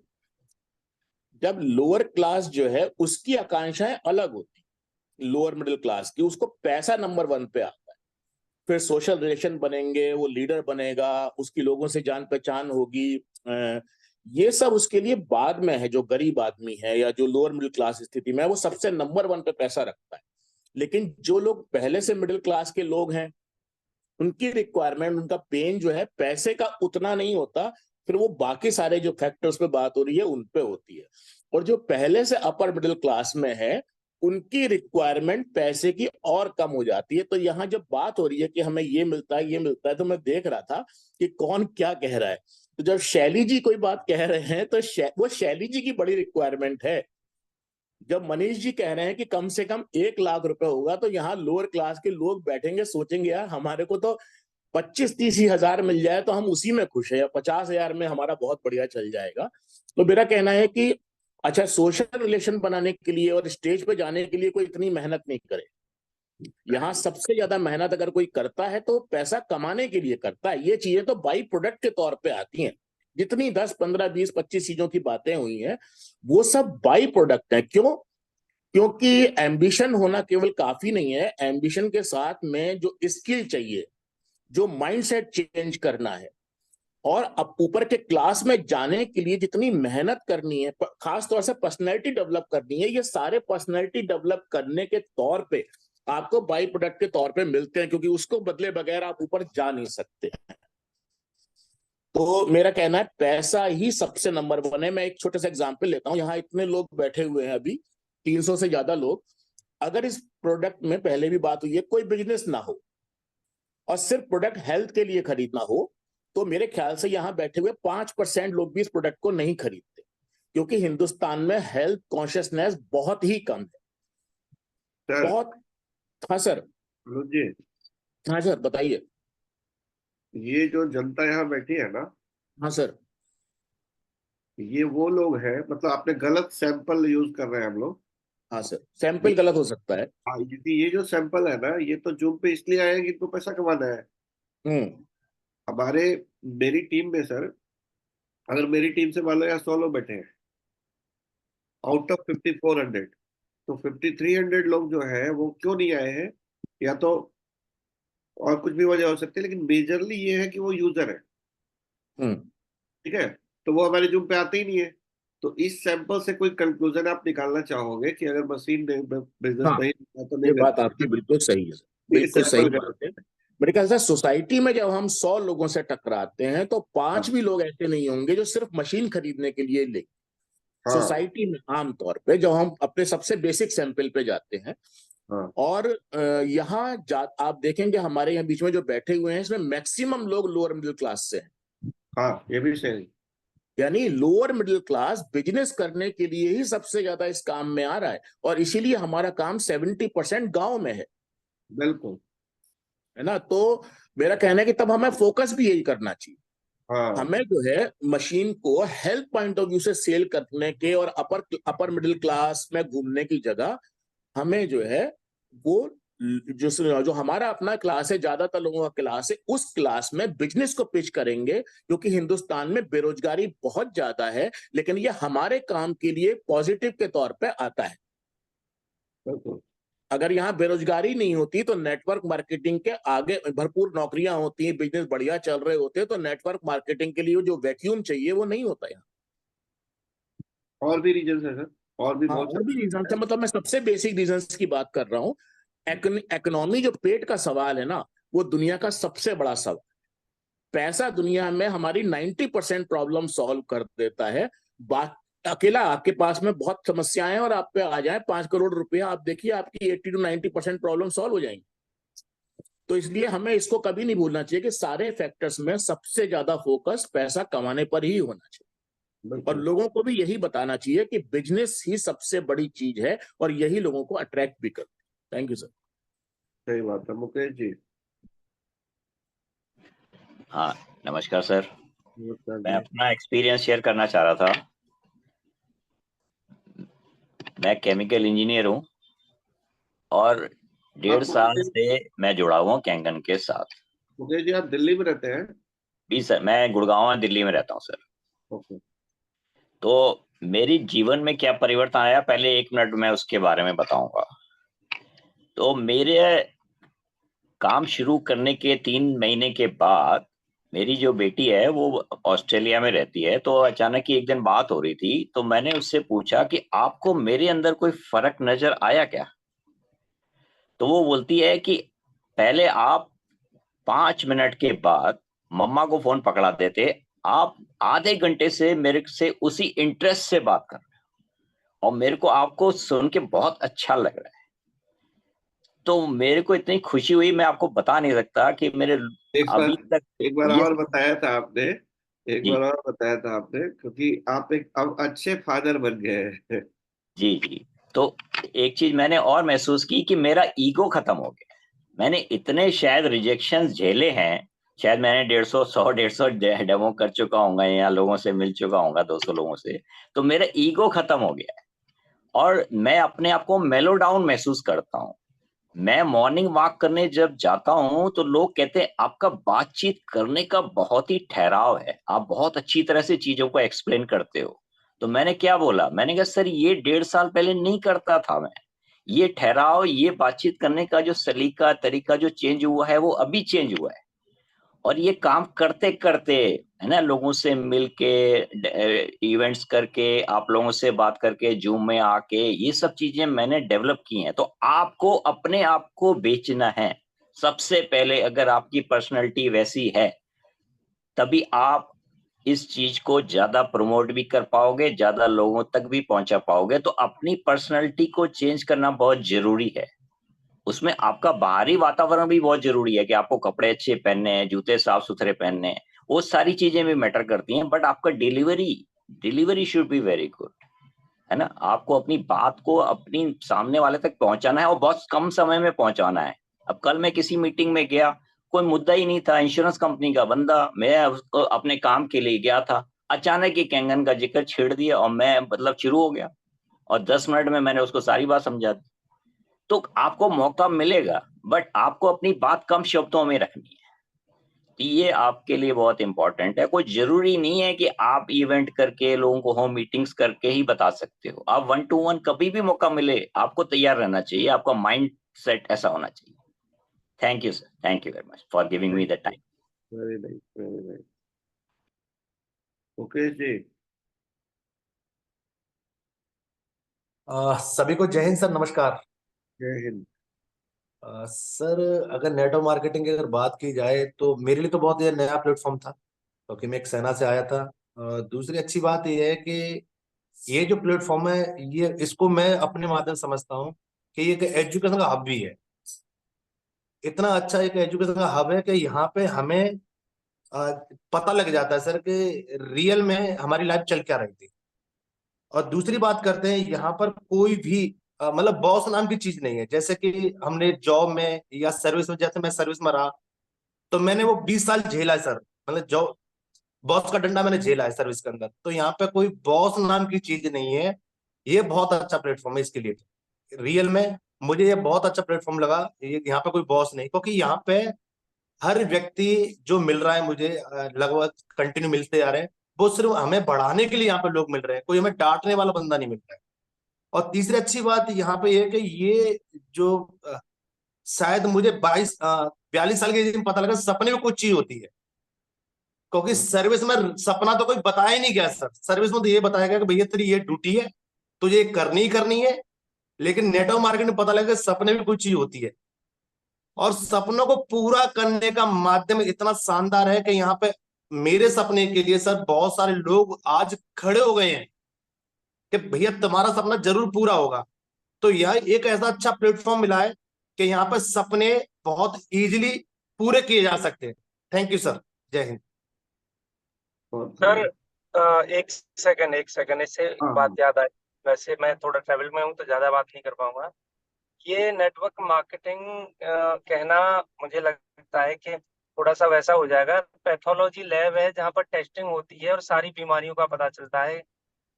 [SPEAKER 14] जब लोअर क्लास जो है उसकी आकांक्षाएं अलग होती, लोअर मिडिल क्लास की, उसको पैसा नंबर 1 पे आता है, फिर सोशल रिलेशन बनेंगे, वो लीडर बनेगा, उसकी लोगों से जान पहचान होगी, ये सब उसके लिए बाद में है। जो गरीब आदमी है या जो लोअर मिडिल क्लास स्थिति में है, वो सबसे नंबर 1 पे पैसा रखता है। लेकिन जो लोग पहले से मिडिल क्लास के लोग हैं, उनकी रिक्वायरमेंट, उनका पेन जो है पैसे का उतना नहीं होता, फिर वो बाकी सारे जो फैक्टर्स पे बात हो रही है उन पे होती है। और जो पहले से अपर मिडिल क्लास में है, उनकी रिक्वायरमेंट पैसे की और कम हो जाती है। तो यहाँ जब बात हो रही है कि हमें ये मिलता है, ये मिलता है, तो मैं देख रहा था कि कौन क्या कह रहा है। तो जब शैली जी कोई बात कह रहे हैं तो वो शैली जी की बड़ी रिक्वायरमेंट है। जब मनीष जी कह रहे हैं कि कम से कम 1 लाख रुपए होगा, तो यहाँ लोअर क्लास के लोग बैठेंगे, सोचेंगे यार हमारे को तो 25-30 हजार मिल जाए तो हम उसी में खुश है, या 50,000 में हमारा बहुत बढ़िया चल जाएगा। तो मेरा कहना है कि अच्छा, सोशल रिलेशन बनाने के लिए और स्टेज पे जाने के लिए कोई इतनी मेहनत नहीं करे। यहाँ सबसे ज्यादा मेहनत अगर कोई करता है तो पैसा कमाने के लिए करता है। ये चीजें तो बाई प्रोडक्ट के तौर पे आती हैं। जितनी 10, 15, 20, 25 चीजों की बातें हुई हैं, वो सब बाई प्रोडक्ट है। क्यों? क्योंकि एम्बिशन होना केवल काफी नहीं है, एम्बिशन के साथ में जो स्किल चाहिए, जो माइंडसेट चेंज करना है, और अब ऊपर के क्लास में जाने के लिए जितनी मेहनत करनी है, खास तौर से पर्सनैलिटी डेवलप करनी है, ये सारे पर्सनैलिटी डेवलप करने के तौर पे आपको बाई प्रोडक्ट के तौर पे मिलते हैं, क्योंकि उसको बदले बगैर आप ऊपर जा नहीं सकते। तो मेरा कहना है पैसा ही सबसे नंबर 1 है। मैं एक छोटा सा एग्जांपल लेता हूँ। यहाँ इतने लोग बैठे हुए हैं, अभी 300 से ज्यादा लोग। अगर इस प्रोडक्ट में, पहले भी बात हुई है, कोई बिजनेस ना हो और सिर्फ प्रोडक्ट हेल्थ के लिए खरीदना हो, तो मेरे ख्याल से यहाँ बैठे हुए 5% लोग भी इस प्रोडक्ट को नहीं खरीदते, क्योंकि हिंदुस्तान में हेल्थ कॉन्शियसनेस बहुत ही कम है। बहुत। हाँ सर।
[SPEAKER 1] जी।
[SPEAKER 14] हाँ सर, बताइए।
[SPEAKER 1] ये जो जनता यहाँ बैठी है ना।
[SPEAKER 14] हाँ सर।
[SPEAKER 1] ये वो लोग हैं, मतलब आपने गलत सैंपल यूज कर रहे हैं हम लोग।
[SPEAKER 14] हाँ सर, सैंपल गलत हो सकता है।
[SPEAKER 1] हाँ, ये जो सैंपल है ना, ये तो जूम पे इसलिए आए हैं कि इनको पैसा कमाना है। हमारे मेरी टीम में सर, अगर मेरी टीम से मान लो यहाँ 100 लोग बैठे हैं, आउट ऑफ 5400, तो 5300 लोग जो है वो क्यों नहीं आए हैं? या तो और कुछ भी वजह हो सकती है, लेकिन मेजरली ये है कि वो यूजर है। ठीक है, तो वो हमारे जूम पे आते ही नहीं है। तो इस सैंपल से कोई कंक्लूजन आप निकालना चाहोगे कि अगर मशीन बिजनेस
[SPEAKER 14] हाँ,
[SPEAKER 1] नहीं, तो
[SPEAKER 14] ये
[SPEAKER 1] नहीं
[SPEAKER 14] बात आपकी बिल्कुल सही है, बिल्कुल सही बात है। मेरे ख्याल से सोसाइटी में जब हम 100 लोगों से टकराते हैं तो 5 भी लोग ऐसे नहीं होंगे जो सिर्फ मशीन खरीदने के लिए ले। सोसाइटी में आमतौर पे जब हम अपने सबसे बेसिक सैंपल पे जाते हैं, और यहाँ आप देखेंगे हमारे यहाँ बीच में जो बैठे हुए हैं, इसमें मैक्सिमम लोग लोअर मिडिल क्लास से हैं।
[SPEAKER 1] हाँ, ये भी सही।
[SPEAKER 14] यानी लोअर मिडिल क्लास बिजनेस करने के लिए ही सबसे ज्यादा इस काम में आ रहा है, और इसीलिए हमारा काम 70% गांव में है।
[SPEAKER 1] बिल्कुल,
[SPEAKER 14] है ना। तो मेरा कहना है कि तब हमें फोकस भी यही करना चाहिए। हमें जो है मशीन को हेल्थ पॉइंट ऑफ व्यू से सेल करने के और अपर मिडिल क्लास में घूमने की जगह, हमें जो है वो जो हमारा अपना क्लास है, ज्यादातर लोगों का क्लास है, उस क्लास में बिजनेस को पिच करेंगे, क्योंकि हिंदुस्तान में बेरोजगारी बहुत ज्यादा है, लेकिन ये हमारे काम के लिए पॉजिटिव के तौर पे आता है। अगर यहाँ बेरोजगारी नहीं होती तो नेटवर्क मार्केटिंग के आगे भरपूर नौकरियां होती, बिजनेस बढ़िया चल रहे होते, तो नेटवर्क मार्केटिंग के लिए जो वैक्यूम चाहिए वो नहीं होता यहाँ।
[SPEAKER 1] और भी रीजन है सर, और भी
[SPEAKER 14] हाँ,
[SPEAKER 1] बहुत
[SPEAKER 14] और भी
[SPEAKER 1] सारे
[SPEAKER 14] रीजन है, मतलब मैं सबसे बेसिक रीजंस की बात कर रहा हूँ। इकोनॉमी जो पेट का सवाल है ना, वो दुनिया का सबसे बड़ा सवाल। पैसा दुनिया में हमारी 90% प्रॉब्लम सॉल्व कर देता है। बात अकेला आपके पास में बहुत समस्याएं हैं और आप पे आ जाए 5 करोड़ रुपया, आप देखिए आपकी 80 to 90% प्रॉब्लम सॉल्व हो जाएंगी। तो इसलिए हमें इसको कभी नहीं भूलना चाहिए कि सारे फैक्टर्स में सबसे ज्यादा फोकस पैसा कमाने पर ही होना चाहिए, और लोगों को भी यही बताना चाहिए कि बिजनेस ही सबसे बड़ी चीज है, और यही लोगों को अट्रैक्ट भी करती है। Thank you sir.
[SPEAKER 1] सही बात है। मुकेश जी।
[SPEAKER 15] हाँ, नमस्कार सर।
[SPEAKER 1] नमस्कार
[SPEAKER 15] मैं
[SPEAKER 1] जी।
[SPEAKER 15] अपना एक्सपीरियंस शेयर करना चाह रहा था। मैं केमिकल इंजीनियर हूँ और 1.5 साल से मैं जुड़ा हुआ हूँ कैंगन के साथ।
[SPEAKER 1] मुकेश जी, आप दिल्ली में रहते हैं?
[SPEAKER 15] जी सर, मैं गुड़गांव में दिल्ली में रहता हूँ सर।
[SPEAKER 1] ओके।
[SPEAKER 15] तो मेरी जीवन में क्या परिवर्तन आया, पहले 1 मिनट मैं उसके बारे में बताऊंगा। तो मेरे काम शुरू करने के 3 महीने के बाद मेरी जो बेटी है वो ऑस्ट्रेलिया में रहती है, तो अचानक ही एक दिन बात हो रही थी, तो मैंने उससे पूछा कि आपको मेरे अंदर कोई फर्क नजर आया क्या? तो वो बोलती है कि पहले आप 5 मिनट के बाद मम्मा को फोन पकड़ा देते, आप आधे घंटे से मेरे से उसी इंटरेस्ट से बात कर रहे हो, और मेरे को आपको सुन के बहुत अच्छा लग रहा है। तो मेरे को इतनी खुशी हुई, मैं आपको बता नहीं सकता कि मेरे अभी तक
[SPEAKER 1] एक बार
[SPEAKER 15] ये
[SPEAKER 1] और बताया था आपने, एक
[SPEAKER 15] जी
[SPEAKER 1] बार और बताया था आपने, क्योंकि आप एक अब अच्छे फादर बन गए हैं।
[SPEAKER 15] जी जी। तो एक चीज मैंने और महसूस की कि मेरा ईगो खत्म हो गया। मैंने इतने शायद रिजेक्शंस झेले हैं, शायद मैंने 150 डेमो कर चुका हूँ या लोगों से मिल चुका हूँ 200 लोगों से, तो मेरा ईगो खत्म हो गया है और मैं अपने आप को मेलो डाउन महसूस करता हूँ। मैं मॉर्निंग वॉक करने जब जाता हूँ तो लोग कहते हैं आपका बातचीत करने का बहुत ही ठहराव है, आप बहुत अच्छी तरह से चीजों को एक्सप्लेन करते हो। तो मैंने क्या बोला, मैंने कहा सर ये 1.5 साल पहले नहीं करता था मैं, ये ठहराव, ये बातचीत करने का जो सलीका तरीका जो चेंज हुआ है वो अभी चेंज हुआ है। और ये काम करते करते है ना, लोगों से मिल के, इवेंट्स करके, आप लोगों से बात करके, जूम में आके, ये सब चीजें मैंने डेवलप की हैं। तो आपको अपने आप को बेचना है सबसे पहले। अगर आपकी पर्सनैलिटी वैसी है तभी आप इस चीज को ज्यादा प्रमोट भी कर पाओगे, ज्यादा लोगों तक भी पहुंचा पाओगे। तो अपनी पर्सनैलिटी को चेंज करना बहुत जरूरी है। उसमें आपका बाहरी वातावरण भी बहुत जरूरी है कि आपको कपड़े अच्छे पहनने हैं, जूते साफ सुथरे पहनने हैं, वो सारी चीजें भी मैटर करती हैं। बट आपका delivery should be very good, है ना। आपको अपनी बात को अपनी सामने वाले तक पहुंचाना है और बहुत कम समय में पहुंचाना है। अब कल मैं किसी मीटिंग में गया, कोई मुद्दा ही नहीं था, इंश्योरेंस कंपनी का बंदा, मैं उसको अपने काम के लिए गया था, अचानक ही कैंगन का जिक्र छेड़ दिया और मैं मतलब शुरू हो गया, और 10 मिनट में मैंने उसको सारी बात समझा दी। तो आपको मौका मिलेगा, बट आपको अपनी बात कम शब्दों में रखनी है। ये आपके लिए बहुत इंपॉर्टेंट है। कोई जरूरी नहीं है कि आप इवेंट करके, लोगों को होम मीटिंग्स करके ही बता सकते हो। आप 1 to 1 कभी भी मौका मिले, आपको तैयार रहना चाहिए, आपका माइंड सेट ऐसा होना चाहिए। Thank you sir, thank you very much for giving me the time.
[SPEAKER 1] Very nice, very nice. Mukesh ji.
[SPEAKER 16] सभी को जय हिंद सर, नमस्कार।
[SPEAKER 1] जय हिंद।
[SPEAKER 16] सर, अगर नेटवर्क मार्केटिंग की अगर बात की जाए तो मेरे लिए तो बहुत ही नया प्लेटफॉर्म था, क्योंकि मैं एक सेना से आया था। दूसरी अच्छी बात यह है कि ये जो प्लेटफॉर्म है, ये इसको मैं अपने माध्यम से समझता हूँ कि ये एक एजुकेशन का हब भी है। इतना अच्छा एक एजुकेशन का हब है कि यहाँ पे हमें पता लग जाता है सर कि रियल में हमारी लाइफ चल क्या रही थी। और दूसरी बात करते हैं, यहाँ पर कोई भी मतलब बॉस नाम की चीज नहीं है। जैसे कि हमने जॉब में या सर्विस में, जैसे मैं सर्विस में रहा तो मैंने वो 20 साल झेला है सर, मतलब जॉब बॉस का डंडा मैंने झेला है सर्विस के अंदर। तो यहाँ पे कोई बॉस नाम की चीज नहीं है। ये बहुत अच्छा प्लेटफॉर्म है इसके लिए। रियल में मुझे ये बहुत अच्छा प्लेटफॉर्म लगा। ये यहाँ पे कोई बॉस नहीं, क्योंकि यहाँ पे हर व्यक्ति जो मिल रहा है मुझे, लगभग कंटिन्यू मिलते आ रहे हैं, वो सिर्फ हमें बढ़ाने के लिए यहाँ पे लोग मिल रहे हैं, कोई हमें डांटने वाला बंदा नहीं मिल रहा है। और तीसरी अच्छी बात यहाँ पे ये है कि ये जो शायद मुझे 42 साल के एज में पता लगा, सपने में कुछ चीज होती है। क्योंकि सर्विस में सपना तो कोई बताया ही नहीं गया सर। सर्विस में तो ये बताया गया कि भैया तेरी ये ड्यूटी है, तुझे ये करनी ही करनी है। लेकिन नेटवर्क मार्केटिंग में पता लगा कि सपने भी कुछ चीज होती है, और सपनों को पूरा करने का माध्यम इतना शानदार है कि यहाँ पे मेरे सपने के लिए सर बहुत सारे लोग आज खड़े हो गए हैं कि भैया तुम्हारा सपना जरूर पूरा होगा। तो यह एक ऐसा अच्छा प्लेटफॉर्म मिला है कि यहाँ पे सपने बहुत इजीली पूरे किए जा सकते हैं। थैंक यू सर, जय हिंद।
[SPEAKER 17] सर एक सेकंड इससे बात याद आई। वैसे मैं थोड़ा ट्रैवल में हूँ तो ज्यादा बात नहीं कर पाऊंगा। ये नेटवर्क मार्केटिंग कहना मुझे लगता है कि थोड़ा सा वैसा हो जाएगा। पैथोलॉजी लैब है जहाँ पर टेस्टिंग होती है और सारी बीमारियों का पता चलता है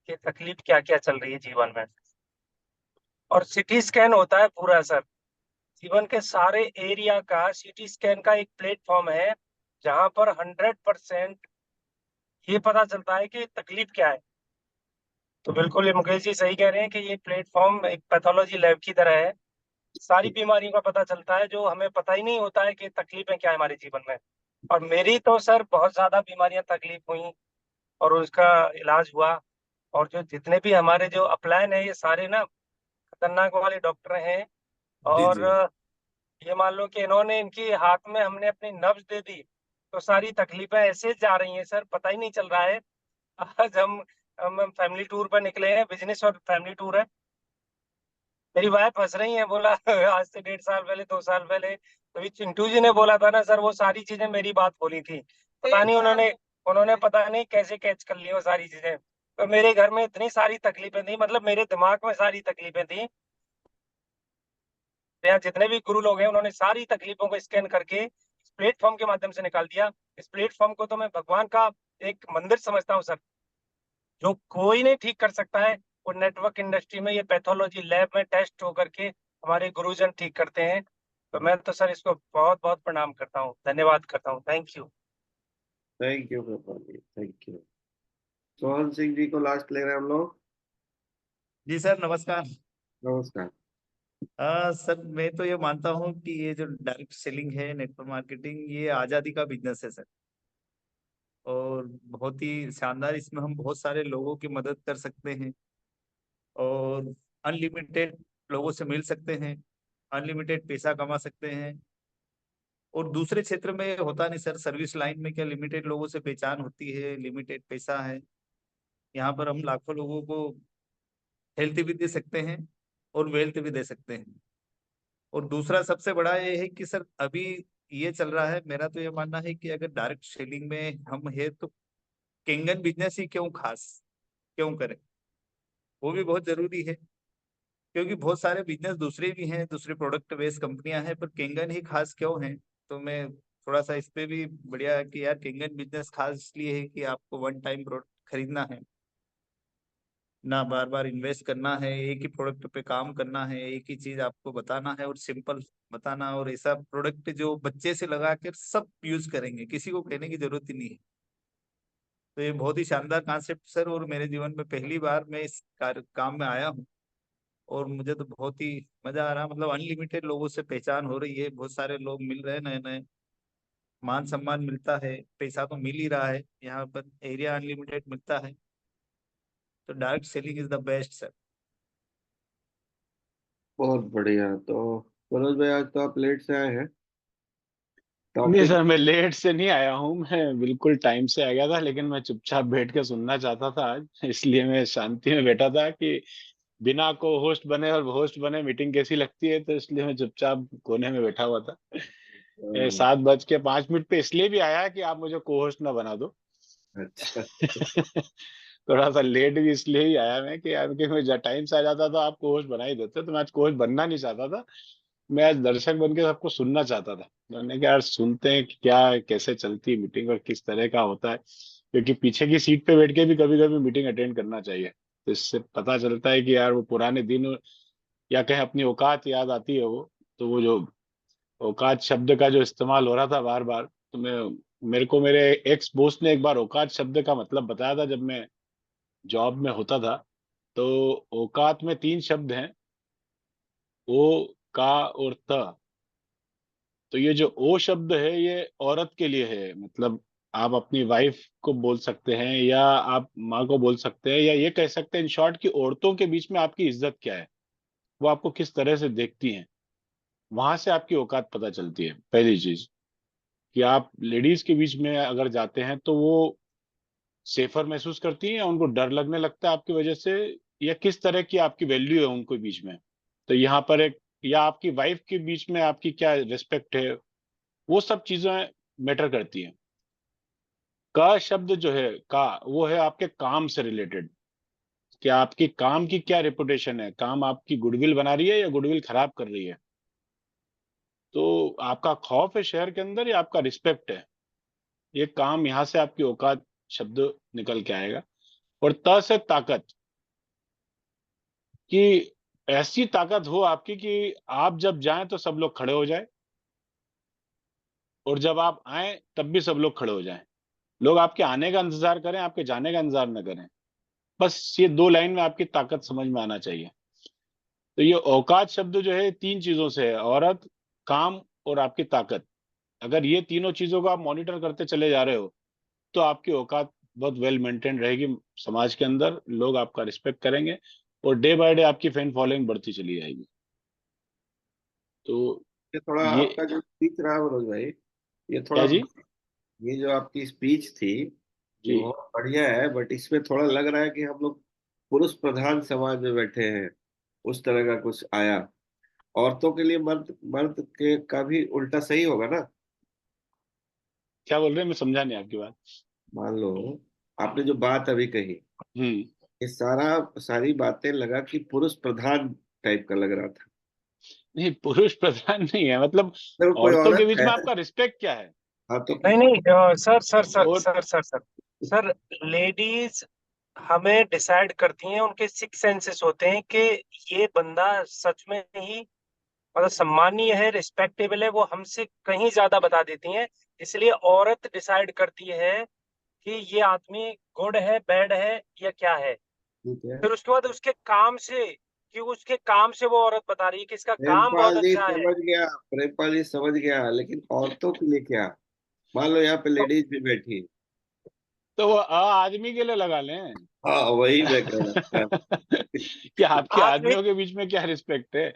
[SPEAKER 17] कि तकलीफ क्या क्या चल रही है जीवन में, और सीटी स्कैन होता है पूरा सर। जीवन के सारे एरिया का सीटी स्कैन का एक प्लेटफॉर्म है जहां पर 100% ये पता चलता है कि तकलीफ क्या है। तो बिल्कुल ये मुकेश जी सही कह रहे हैं कि ये प्लेटफॉर्म एक पैथोलॉजी लैब की तरह है। सारी बीमारियों का पता चलता है जो हमें पता ही नहीं होता है कि तकलीफें क्या है हमारे जीवन में। और मेरी तो सर बहुत ज्यादा बीमारियां तकलीफ हुई और उसका इलाज हुआ। और जो जितने भी हमारे जो अपलायन है ये सारे ना खतरनाक वाले डॉक्टर हैं।
[SPEAKER 16] जी
[SPEAKER 17] और
[SPEAKER 16] जी।
[SPEAKER 17] ये मान लो कि इन्होंने इनकी हाथ में हमने अपनी नब्ज दे दी तो सारी तकलीफें ऐसे जा रही हैं सर, पता ही नहीं चल रहा है। आज हम फैमिली टूर पर निकले हैं, बिजनेस और फैमिली टूर है। मेरी वाइफ हंस रही है, बोला आज से 1.5 साल पहले 2 साल पहले तो चिंटू जी ने बोला था ना सर, वो सारी चीजें मेरी बात बोली थी। पता नहीं उन्होंने उन्होंने पता नहीं कैसे कैच कर ली वो सारी चीजें। तो मेरे घर में इतनी सारी तकलीफें थी, मतलब मेरे दिमाग में सारी तकलीफें थी। यहाँ जितने भी गुरु लोग हैं उन्होंने सारी तकलीफों को स्कैन करके इस प्लेटफॉर्म के माध्यम से निकाल दिया। इस प्लेटफॉर्म को तो मैं भगवान का एक मंदिर समझता हूँ सर। जो कोई नहीं ठीक कर सकता है वो नेटवर्क इंडस्ट्री में ये पैथोलॉजी लैब में टेस्ट होकर के हमारे गुरुजन ठीक करते हैं। तो मैं तो सर इसको बहुत बहुत प्रणाम करता हूँ, धन्यवाद करता हूँ। Thank you.
[SPEAKER 1] Thank you Gopal ji, thank you. Sohan Singh ji को लास्ट ले रहे हैं हम लोग।
[SPEAKER 18] जी सर, नमस्कार।
[SPEAKER 1] नमस्कार।
[SPEAKER 18] सर मैं तो ये मानता हूँ कि ये जो डायरेक्ट सेलिंग है, नेटवर्क मार्केटिंग, ये आज़ादी का बिजनेस है सर। और बहुत ही शानदार, इसमें हम बहुत सारे लोगों की मदद कर सकते हैं और अनलिमिटेड लोगों से मिल सकते हैं, अनलिमिटेड पैसा कमा सकते हैं। और दूसरे क्षेत्र में होता नहीं सर, सर्विस लाइन में क्या लिमिटेड लोगों से पहचान होती है, लिमिटेड पैसा है। यहाँ पर हम लाखों लोगों को हेल्थ भी दे सकते हैं और वेल्थ भी दे सकते हैं। और दूसरा सबसे बड़ा ये है कि सर अभी ये चल रहा है, मेरा तो ये मानना है कि अगर डायरेक्ट सेलिंग में हम है तो केंगन बिजनेस ही क्यों खास क्यों करें, वो भी बहुत जरूरी है। क्योंकि बहुत सारे बिजनेस दूसरे भी हैं, दूसरे प्रोडक्ट बेस्ड कंपनियां हैं, पर केंगन ही खास क्यों है। तो मैं थोड़ा सा इस पे भी बढ़िया है कि यार केंगन बिजनेस खास इसलिए है कि आपको वन टाइम प्रोडक्ट खरीदना है, ना बार बार इन्वेस्ट करना है, एक ही प्रोडक्ट पे काम करना है, एक ही चीज आपको बताना है और सिंपल बताना, और ऐसा प्रोडक्ट जो बच्चे से लगा कर सब यूज करेंगे, किसी को कहने की जरूरत ही नहीं है। तो ये बहुत ही शानदार कॉन्सेप्ट सर, और मेरे जीवन में पहली बार मैं इस काम में आया हूँ और मुझे तो बहुत ही मजा आ रहा है। मतलब अनलिमिटेड लोगों से पहचान हो रही है, बहुत सारे लोग मिल रहे हैं नए नए, मान सम्मान मिलता है, पैसा तो मिल ही रहा है, यहाँ पर एरिया अनलिमिटेड मिलता है। तो direct selling is the best sir.
[SPEAKER 1] बहुत बढ़िया। तो मनोज भाई आज तो आप लेट से आए हैं।
[SPEAKER 19] नहीं
[SPEAKER 1] टॉपिक।
[SPEAKER 19] सर, मैं लेट से नहीं आया हूँ, मैं बिल्कुल टाइम से आ गया था, लेकिन मैं चुपचाप बैठ के सुनना चाहता था आज, इसलिए मैं शांति में बैठा था कि बिना को होस्ट बने और होस्ट बने मीटिंग कैसी लगती है, तो इसलिए मैं चुपचाप कोने में बैठा हुआ था। 7:05 पे इसलिए भी आया कि आप मुझे को होस्ट ना बना दो।
[SPEAKER 1] अच्छा।
[SPEAKER 19] थोड़ा सा लेट भी इसलिए ही आया मैं कि यार, कि मैं टाइम से आ जाता तो आप को होस्ट बना ही देते, तो मैं आज को होस्ट बनना नहीं चाहता था। मैं आज दर्शक बन के सबको सुनना चाहता था। मैंने कहा यार सुनते हैं कि क्या कैसे चलती है मीटिंग और किस तरह का होता है, क्योंकि पीछे की सीट पे बैठ के भी कभी कभी मीटिंग अटेंड करना चाहिए। तो इससे पता चलता है कि यार वो पुराने दिन, या कहीं अपनी औकात याद आती है वो। तो वो जो औकात शब्द का जो इस्तेमाल हो रहा था बार बार, तो मेरे को मेरे एक्स बॉस ने एक बार औकात शब्द का मतलब बताया था जब मैं जॉब में होता था। तो औकात में 3 शब्द हैं, ओ, का और त। तो ये जो ओ शब्द है ये औरत के लिए है, मतलब आप अपनी वाइफ को बोल सकते हैं, या आप माँ को बोल सकते हैं, या ये कह सकते हैं इन शॉर्ट कि औरतों के बीच में आपकी इज्जत क्या है, वो आपको किस तरह से देखती हैं। वहां से आपकी औकात पता चलती है। पहली चीज कि आप लेडीज के बीच में अगर जाते हैं तो वो सेफर महसूस करती हैं, या उनको डर लगने लगता है आपकी वजह से, या किस तरह की आपकी वैल्यू है उनके बीच में। तो यहाँ पर एक, या आपकी वाइफ के बीच में आपकी क्या रिस्पेक्ट है, वो सब चीजें मैटर करती हैं। का शब्द जो है का, वो है आपके काम से रिलेटेड, कि आपकी काम की क्या रेपुटेशन है, काम आपकी गुडविल बना रही है या गुडविल खराब कर रही है। तो आपका खौफ है शहर के अंदर, या आपका रिस्पेक्ट है, ये काम, यहाँ से आपकी औकात शब्द निकल के आएगा। और त से ताकत, कि ऐसी ताकत हो आपकी कि आप जब जाएं तो सब लोग खड़े हो जाएं, और जब आप आए तब भी सब लोग खड़े हो जाएं। लोग आपके आने का इंतजार करें, आपके जाने का इंतजार न करें। बस ये 2 लाइन में आपकी ताकत समझ में आना चाहिए। तो ये औकात शब्द जो है 3 चीजों से है, औरत, काम और आपकी ताकत। अगर ये तीनों चीजों को आप मॉनिटर करते चले जा रहे हो तो आपकी औकात बहुत वेल मेंटेन रहेगी, समाज के अंदर लोग आपका रिस्पेक्ट करेंगे, और डे बाय डे आपकी फैन फॉलोइंग बढ़ती चली जाएगी। तो
[SPEAKER 1] ये थोड़ा
[SPEAKER 19] ये
[SPEAKER 1] आपका जो स्पीच रहा मनोज भाई, ये थोड़ा,
[SPEAKER 19] क्या जी?
[SPEAKER 1] ये जो आपकी स्पीच थी ये
[SPEAKER 19] जी
[SPEAKER 1] बहुत बढ़िया है, बट इसमें थोड़ा लग रहा है कि हम लोग पुरुष प्रधान समाज में बैठे हैं, उस तरह का कुछ आया। औरतों के लिए मर्द मर्द के का भी उल्टा सही होगा ना?
[SPEAKER 19] क्या बोल रहे हैं, मैं समझा नहीं आपकी बात।
[SPEAKER 1] मान लो आपने जो बात अभी कही, ये सारी बातें लगा कि पुरुष प्रधान टाइप का लग रहा था।
[SPEAKER 19] नहीं, पुरुष प्रधान नहीं है, मतलब
[SPEAKER 1] तो कोई
[SPEAKER 19] औरतों के
[SPEAKER 1] औरत
[SPEAKER 19] बीच
[SPEAKER 1] है,
[SPEAKER 19] में आपका रिस्पेक्ट क्या है।
[SPEAKER 1] हाँ तो
[SPEAKER 17] नहीं नहीं सर सर सर
[SPEAKER 19] और
[SPEAKER 17] sir sir sir sir ladies हमें डिसाइड करती हैं, उनके 6 सेंसेस होते हैं कि ये बंदा सच में ही मतलब सम्मानीय है, रिस्पेक्टेबल है, वो हमसे कहीं ज्यादा बता देती हैं। इसलिए औरत डिसाइड करती है कि ये आदमी गुड है, बैड है या क्या है।
[SPEAKER 1] ठीक है।
[SPEAKER 17] फिर उसके बाद उसके काम से, कि उसके काम से वो औरत बता रही है कि इसका काम बहुत
[SPEAKER 1] प्रेमपाल जी
[SPEAKER 17] अच्छा है।
[SPEAKER 1] समझ गया, प्रेमपाल जी समझ गया, लेकिन औरतों के लिए क्या? मान लो यहाँ पे लेडीज भी बैठी,
[SPEAKER 19] तो वो आदमी के लिए लगा लें।
[SPEAKER 1] हाँ वही मैं कह रहा था।
[SPEAKER 19] कि आपके
[SPEAKER 17] आदमी
[SPEAKER 19] आदमियों के बीच में क्या रिस्पेक्ट है।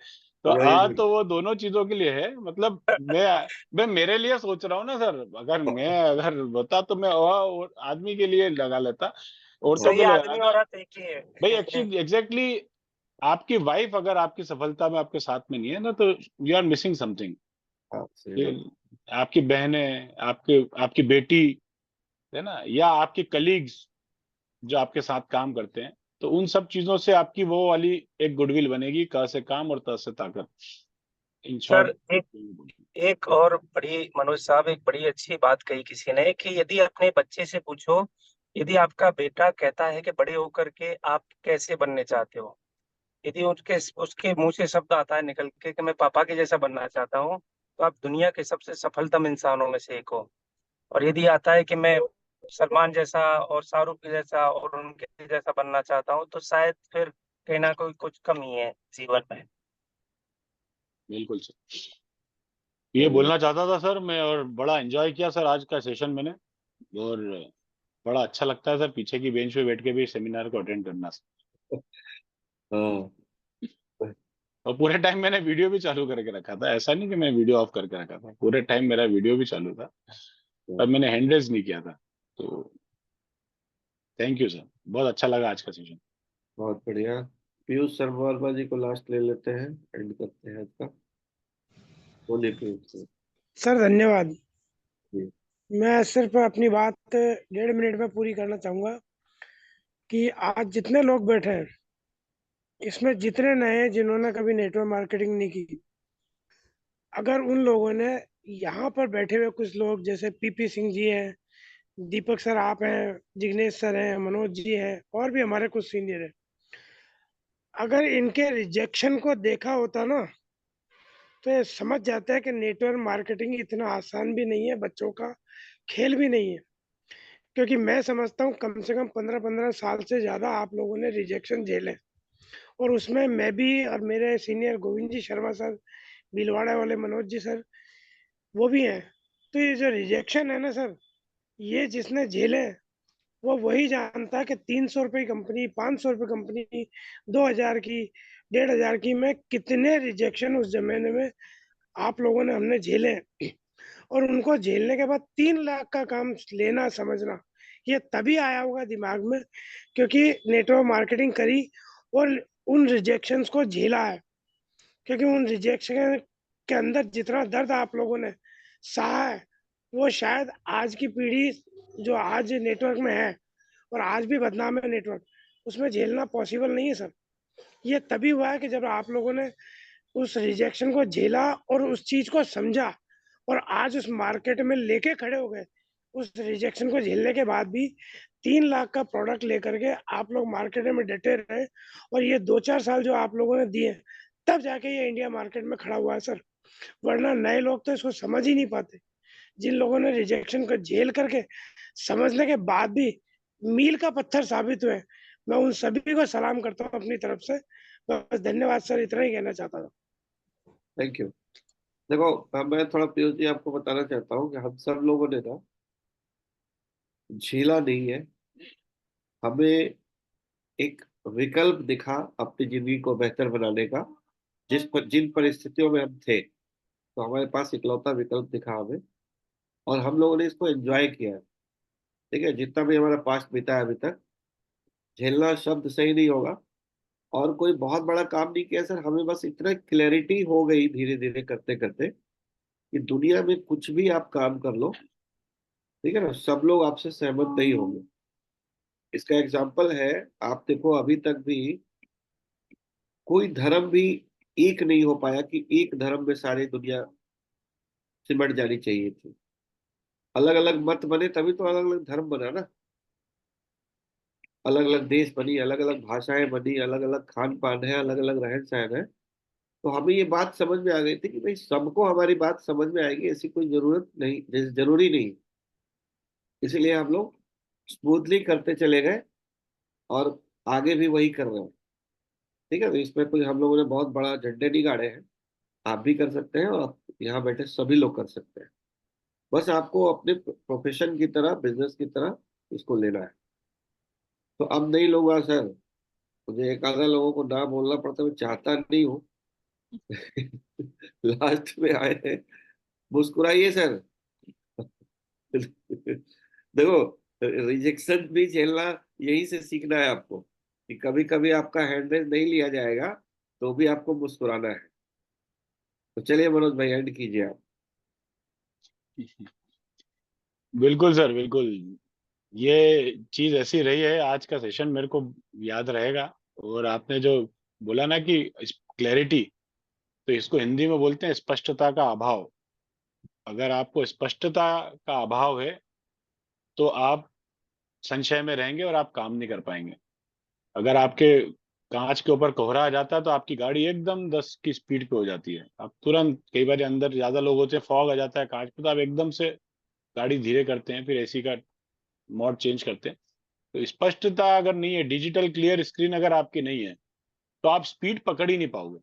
[SPEAKER 19] तो
[SPEAKER 1] वही
[SPEAKER 19] तो वो दोनों चीजं के लिए है। मतलब मैं मेरे लिए सोच रहा हूँ ना सर, अगर होता तो मैं और आदमी के लिए लगा लेता, औरतों
[SPEAKER 17] सही
[SPEAKER 19] के लिए
[SPEAKER 17] आदमी
[SPEAKER 19] लगाता।
[SPEAKER 17] औरत एक ही
[SPEAKER 19] भाई
[SPEAKER 17] है।
[SPEAKER 19] एग्जैक्टली आपकी वाइफ अगर आपकी सफलता में आपके साथ में नहीं है ना, तो यू आर मिसिंग समथिंग।
[SPEAKER 1] हाँ सही बात।
[SPEAKER 19] आपकी बहनें, आपकी बेटी है ना, या आपके कलीग्स जो आपके साथ काम करते हैं, तो उन सब चीजों से आपकी वो वाली एक गुडविल बनेगी, क से काम और त से ताकत, इन
[SPEAKER 17] सर
[SPEAKER 19] शॉर्ट।
[SPEAKER 17] एक और बड़ी, मनोज साहब, एक बड़ी अच्छी बात कही किसी ने कि यदि अपने बच्चे से पूछो, यदि आपका बेटा कहता है कि बड़े होकर के आप कैसे बनने चाहते हो, यदि उसके मुंह से शब्द आता है निकल के कि मैं पापा के जैसा बनना चाहता हूँ, तो आप दुनिया के सबसे सफलतम इंसानों में से एक हो। और यदि आता है कि मैं सलमान जैसा और शाहरुख जैसा और उनके जैसा बनना चाहता हूँ, तो शायद फिर कहीं ना कोई कुछ कमी है जीवन में।
[SPEAKER 19] बिल्कुल सर, ये बोलना चाहता था सर मैं, और बड़ा एंजॉय किया सर आज का सेशन मैंने, और बड़ा अच्छा लगता है सर पीछे की बेंच पे बैठ के भी सेमिनार को अटेंड करना सर।
[SPEAKER 1] हाँ
[SPEAKER 19] और पूरे टाइम मैंने वीडियो भी चालू करके रखा था, ऐसा नहीं कि मैं वीडियो ऑफ करके रखा था, पूरे टाइम मेरा वीडियो भी चालू था, तब मैंने हैंड रेज नहीं किया था। तो थैंक यू सर, बहुत अच्छा लगा आज का सेशन।
[SPEAKER 1] बहुत बढ़िया। पीयूष शर्मा जी को लास्ट ले लेते हैं, एंड करते हैं आज का। बोलिए पीयूष सर।
[SPEAKER 20] सर धन्यवाद।
[SPEAKER 1] जी।
[SPEAKER 20] मैं सिर्फ अपनी बात 1.5 मिनट में पूरी करना चाहूंगा कि आज जितने लोग बैठे हैं इसमें जितने नए हैं जिन्होंने कभी नेटवर्क मार्केटिंग नहीं की, अगर उन लोगों ने यहाँ पर बैठे हुए कुछ लोग जैसे पीपी सिंह जी हैं, दीपक सर आप हैं, जिग्नेश सर हैं, मनोज जी हैं, और भी हमारे कुछ सीनियर हैं, अगर इनके रिजेक्शन को देखा होता ना, तो ये समझ जाता है कि नेटवर्क मार्केटिंग इतना आसान भी नहीं है, बच्चों का खेल भी नहीं है। क्योंकि मैं समझता हूँ कम से कम 15-15 साल से ज़्यादा आप लोगों ने रिजेक्शन झेले, और उसमें मैं भी और मेरे सीनियर गोविंद जी शर्मा सर, भीलवाड़ा वाले मनोज जी सर, वो भी हैं। तो ये जो रिजेक्शन है ना सर, ये जिसने झेले वो वही जानता है कि 300 रुपये कंपनी, 500 रुपये कंपनी, 2000 की, 1500 की में कितने रिजेक्शन उस जमाने में आप लोगों ने हमने झेले और उनको झेलने के बाद 3 लाख का काम लेना समझना ये तभी आया होगा दिमाग में क्योंकि नेटवर्क मार्केटिंग करी और उन रिजेक्शंस को झेला है क्योंकि उन रिजेक्शन के अंदर जितना दर्द आप लोगों ने सहा है वो शायद आज की पीढ़ी जो आज नेटवर्क में है और आज भी बदनाम है नेटवर्क उसमें झेलना पॉसिबल नहीं है सर। ये तभी हुआ है कि जब आप लोगों ने उस रिजेक्शन को झेला और उस चीज को समझा और आज उस मार्केट में लेके खड़े हो गए। उस रिजेक्शन को झेलने के बाद भी 3 लाख का प्रोडक्ट लेकर के आप लोग मार्केट में डटे रहे और ये 2-4 साल जो आप लोगों ने दिए तब जाके ये इंडिया मार्केट में खड़ा हुआ है सर। वरना नए लोग तो इसको समझ ही नहीं पाते। जिन लोगों ने रिजेक्शन को झेल करके समझने के बाद भी मील का पत्थर साबित हुए, मैं उन सभी को सलाम करता हूँ अपनी तरफ से। बस धन्यवाद सर, इतना ही कहना चाहता था।
[SPEAKER 1] Thank you. देखो, मैं थोड़ा पीयूष जी आपको बताना चाहता हूँ कि हम सब लोगों ने ना झेला नहीं है, हमें एक विकल्प दिखा अपनी जिंदगी को बेहतर बनाने का। जिन परिस्थितियों में हम थे तो हमारे पास इकलौता विकल्प दिखा हमें और हम लोगों ने इसको एंजॉय किया है। ठीक है, जितना भी हमारा पास्ट बीता है अभी तक, झेलना शब्द सही नहीं होगा और कोई बहुत बड़ा काम नहीं किया सर। हमें बस इतना क्लैरिटी हो गई धीरे धीरे करते करते कि दुनिया में कुछ भी आप काम कर लो, ठीक है ना, सब लोग आपसे सहमत नहीं होंगे। इसका एग्जाम्पल है, आप देखो अभी तक भी कोई धर्म भी एक नहीं हो पाया कि एक धर्म में सारी दुनिया सिमट जानी चाहिए थी। अलग अलग मत बने तभी तो अलग अलग धर्म बना ना, अलग अलग देश बनी, अलग अलग भाषाएं बनी, अलग अलग खान पान है, अलग अलग रहन सहन है। तो हमें ये बात समझ में आ गई थी कि भाई सबको हमारी बात समझ में आएगी ऐसी कोई जरूरत नहीं, जरूरी नहीं। इसलिए हम लोग स्मूथली करते चले गए और आगे भी वही कर रहे हैं। ठीक है, तो इसमें कोई हम लोगों ने बहुत बड़ा झंडे नहीं गाड़े हैं। आप भी कर सकते हैं और यहाँ बैठे सभी लोग कर सकते हैं। बस आपको अपने प्रोफेशन की तरह, बिजनेस की तरह इसको लेना है। तो अब नहीं लूंगा सर, मुझे एक आधा लोगों को ना बोलना पड़ता, मैं चाहता नहीं हूँ। लास्ट में आए हैं, मुस्कुराइए सर। देखो, रिजेक्शन भी झेलना यही से सीखना है आपको कि कभी कभी आपका हैंडरेज नहीं लिया जाएगा तो भी आपको मुस्कुराना है। तो चलिए मनोज भाई, एंड कीजिए आप।
[SPEAKER 19] बिल्कुल सर, बिल्कुल। ये चीज ऐसी रही है, आज का सेशन मेरे को याद रहेगा। और आपने जो बोला ना कि क्लैरिटी, तो इसको हिंदी में बोलते हैं स्पष्टता का अभाव। अगर आपको स्पष्टता का अभाव है तो आप संशय में रहेंगे और आप काम नहीं कर पाएंगे। अगर आपके कांच के ऊपर कोहरा आ जाता है तो आपकी गाड़ी एकदम 10 की स्पीड पे हो जाती है। आप तुरंत, कई बार अंदर ज्यादा लोग होते हैं, फॉग आ जाता है कांच पे, तो आप एकदम से गाड़ी धीरे करते हैं, फिर एसी का मोड चेंज करते हैं। तो स्पष्टता अगर नहीं है, डिजिटल क्लियर स्क्रीन अगर आपकी नहीं है, तो आप स्पीड पकड़ ही नहीं पाओगे।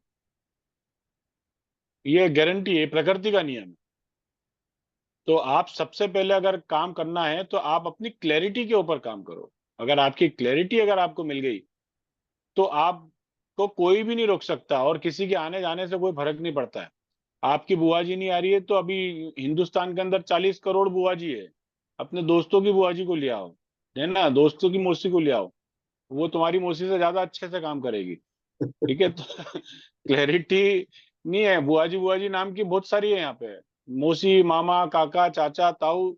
[SPEAKER 19] ये गारंटी है, प्रकृति का नियम है। तो आप सबसे पहले अगर काम करना है तो आप अपनी क्लैरिटी के ऊपर काम करो। अगर आपकी क्लैरिटी अगर आपको मिल गई तो आपको कोई भी नहीं रोक सकता और किसी के आने जाने से कोई फर्क नहीं पड़ता है। आपकी बुआ जी नहीं आ रही है तो अभी हिंदुस्तान के अंदर 40 करोड़ बुआ जी है, अपने दोस्तों की बुआ जी को ले आओ, है ना, दोस्तों की मौसी को ले आओ, वो तुम्हारी मौसी से ज्यादा अच्छे से काम करेगी। ठीक है, तो क्लैरिटी नहीं है। बुआ जी नाम की बहुत सारी है यहाँ पे, मौसी, मामा, काका, चाचा, ताऊ।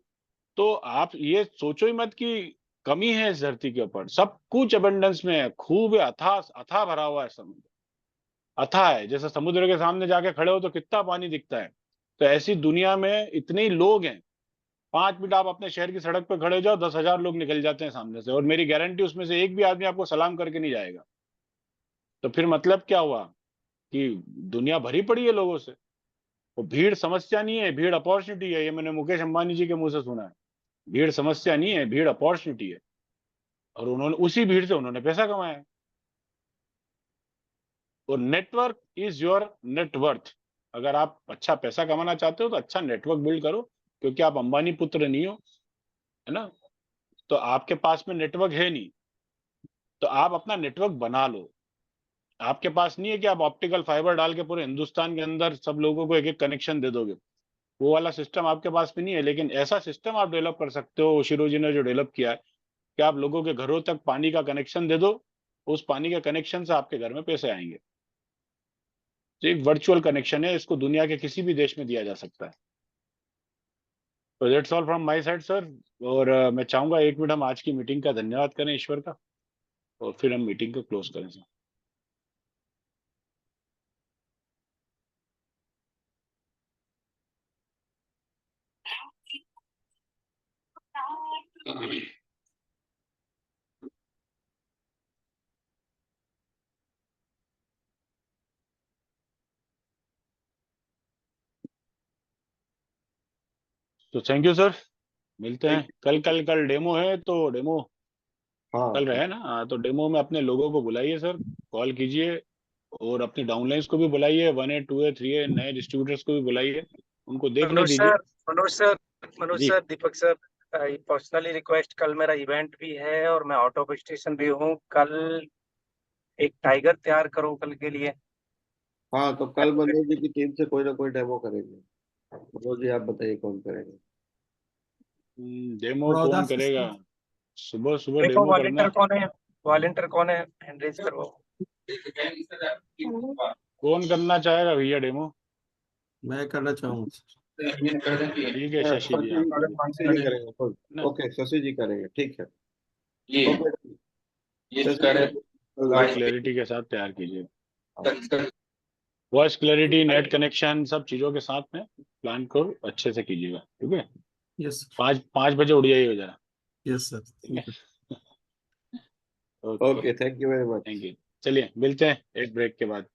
[SPEAKER 19] तो आप ये सोचो ही मत कि कमी है इस धरती के ऊपर। सब कुछ अबंडेंस में है, खूब है, अथाह अथाह भरा हुआ है समुद्र, अथाह है। जैसे समुद्र के सामने जाके खड़े हो तो कितना पानी दिखता है, तो ऐसी दुनिया में इतने ही लोग हैं। 5 मिनट आप अपने शहर की सड़क पर खड़े हो जाओ, 10,000 लोग निकल जाते हैं सामने से, और मेरी गारंटी उसमें से एक भी आदमी आपको सलाम करके नहीं जाएगा। तो फिर मतलब क्या हुआ कि दुनिया भरी पड़ी है लोगों से। वो भीड़ समस्या नहीं है, भीड़ अपॉर्चुनिटी है। ये मैंने मुकेश अंबानी जी के मुंह से सुना है। भीड़ समस्या नहीं है, भीड़ अपॉर्चुनिटी है। और उन्होंने उसी भीड़ से उन्होंने पैसा कमाया है। और नेटवर्क इज योर नेटवर्थ। अगर आप अच्छा पैसा कमाना चाहते हो तो अच्छा नेटवर्क बिल्ड करो, क्योंकि आप अंबानी पुत्र नहीं हो। है ना। तो आपके पास में नेटवर्क है नहीं, तो आप अपना नेटवर्क बना लो। आपके पास नहीं है कि आप ऑप्टिकल फाइबर डाल के पूरे हिंदुस्तान के अंदर सब लोगों को एक एक कनेक्शन दे दोगे, वो वाला सिस्टम आपके पास में नहीं है। लेकिन ऐसा सिस्टम आप डेवलप कर सकते हो, ओशिरो जी ने जो डेवलप किया है, कि आप लोगों के घरों तक पानी का कनेक्शन दे दो, उस पानी के कनेक्शन से आपके घर में पैसे आएंगे। तो एक वर्चुअल कनेक्शन है, इसको दुनिया के किसी भी देश में दिया जा सकता है। तो that's all from my side sir. और मैं चाहूंगा 1 मिनट हम आज की मीटिंग का धन्यवाद करें ईश्वर का, और फिर हम मीटिंग को क्लोज करें सर। तो थैंक यू सर, मिलते हैं कल डेमो है, तो डेमो कल रहे ना। हाँ, तो डेमो में अपने लोगों को बुलाइए सर, कॉल कीजिए, और अपने डाउनलाइंस को भी बुलाइए, 1A 2A 3A नए डिस्ट्रीब्यूटर्स को भी बुलाइए, उनको देखने दीजिए।
[SPEAKER 17] मनोज
[SPEAKER 19] जी।
[SPEAKER 17] सर, दीपक सर, पर्सनली रिक्वेस्ट, कल मेरा इवेंट भी है और मैं आउट ऑफ स्टेशन भी हूँ। कल एक टाइगर तैयार करो कल के लिए।
[SPEAKER 1] हाँ, तो कल मनोज जी की टीम से कोई ना कोई डेमो करेंगे। मनोज जी आप बताइए कौन करेगा।
[SPEAKER 19] डेमो कौन करेगा? सुबह सुबह
[SPEAKER 17] देखो
[SPEAKER 19] डेमो करना है।
[SPEAKER 17] वॉलंटियर कौन है, हैंड रेज करो।
[SPEAKER 19] कौन करना चाहेगा भैया डेमो?
[SPEAKER 13] मैं करना चाहूंगा।
[SPEAKER 19] ठीक है, शशि जी आप
[SPEAKER 1] शशि जी करेंगे। ओके, शशि जी करेंगे, ठीक है।
[SPEAKER 19] वॉइस क्लैरिटी के साथ तैयार कीजिए, वॉइस क्लैरिटी, नेट कनेक्शन, सब चीजों के साथ में प्लान को अच्छे से कीजिएगा, ठीक है।
[SPEAKER 13] यस
[SPEAKER 19] 5 बजे उड़ जाइएगा जरा।
[SPEAKER 13] Yes sir.
[SPEAKER 1] Okay, thank you very much.
[SPEAKER 19] Thank you. चलिए मिलते हैं एक ब्रेक के बाद।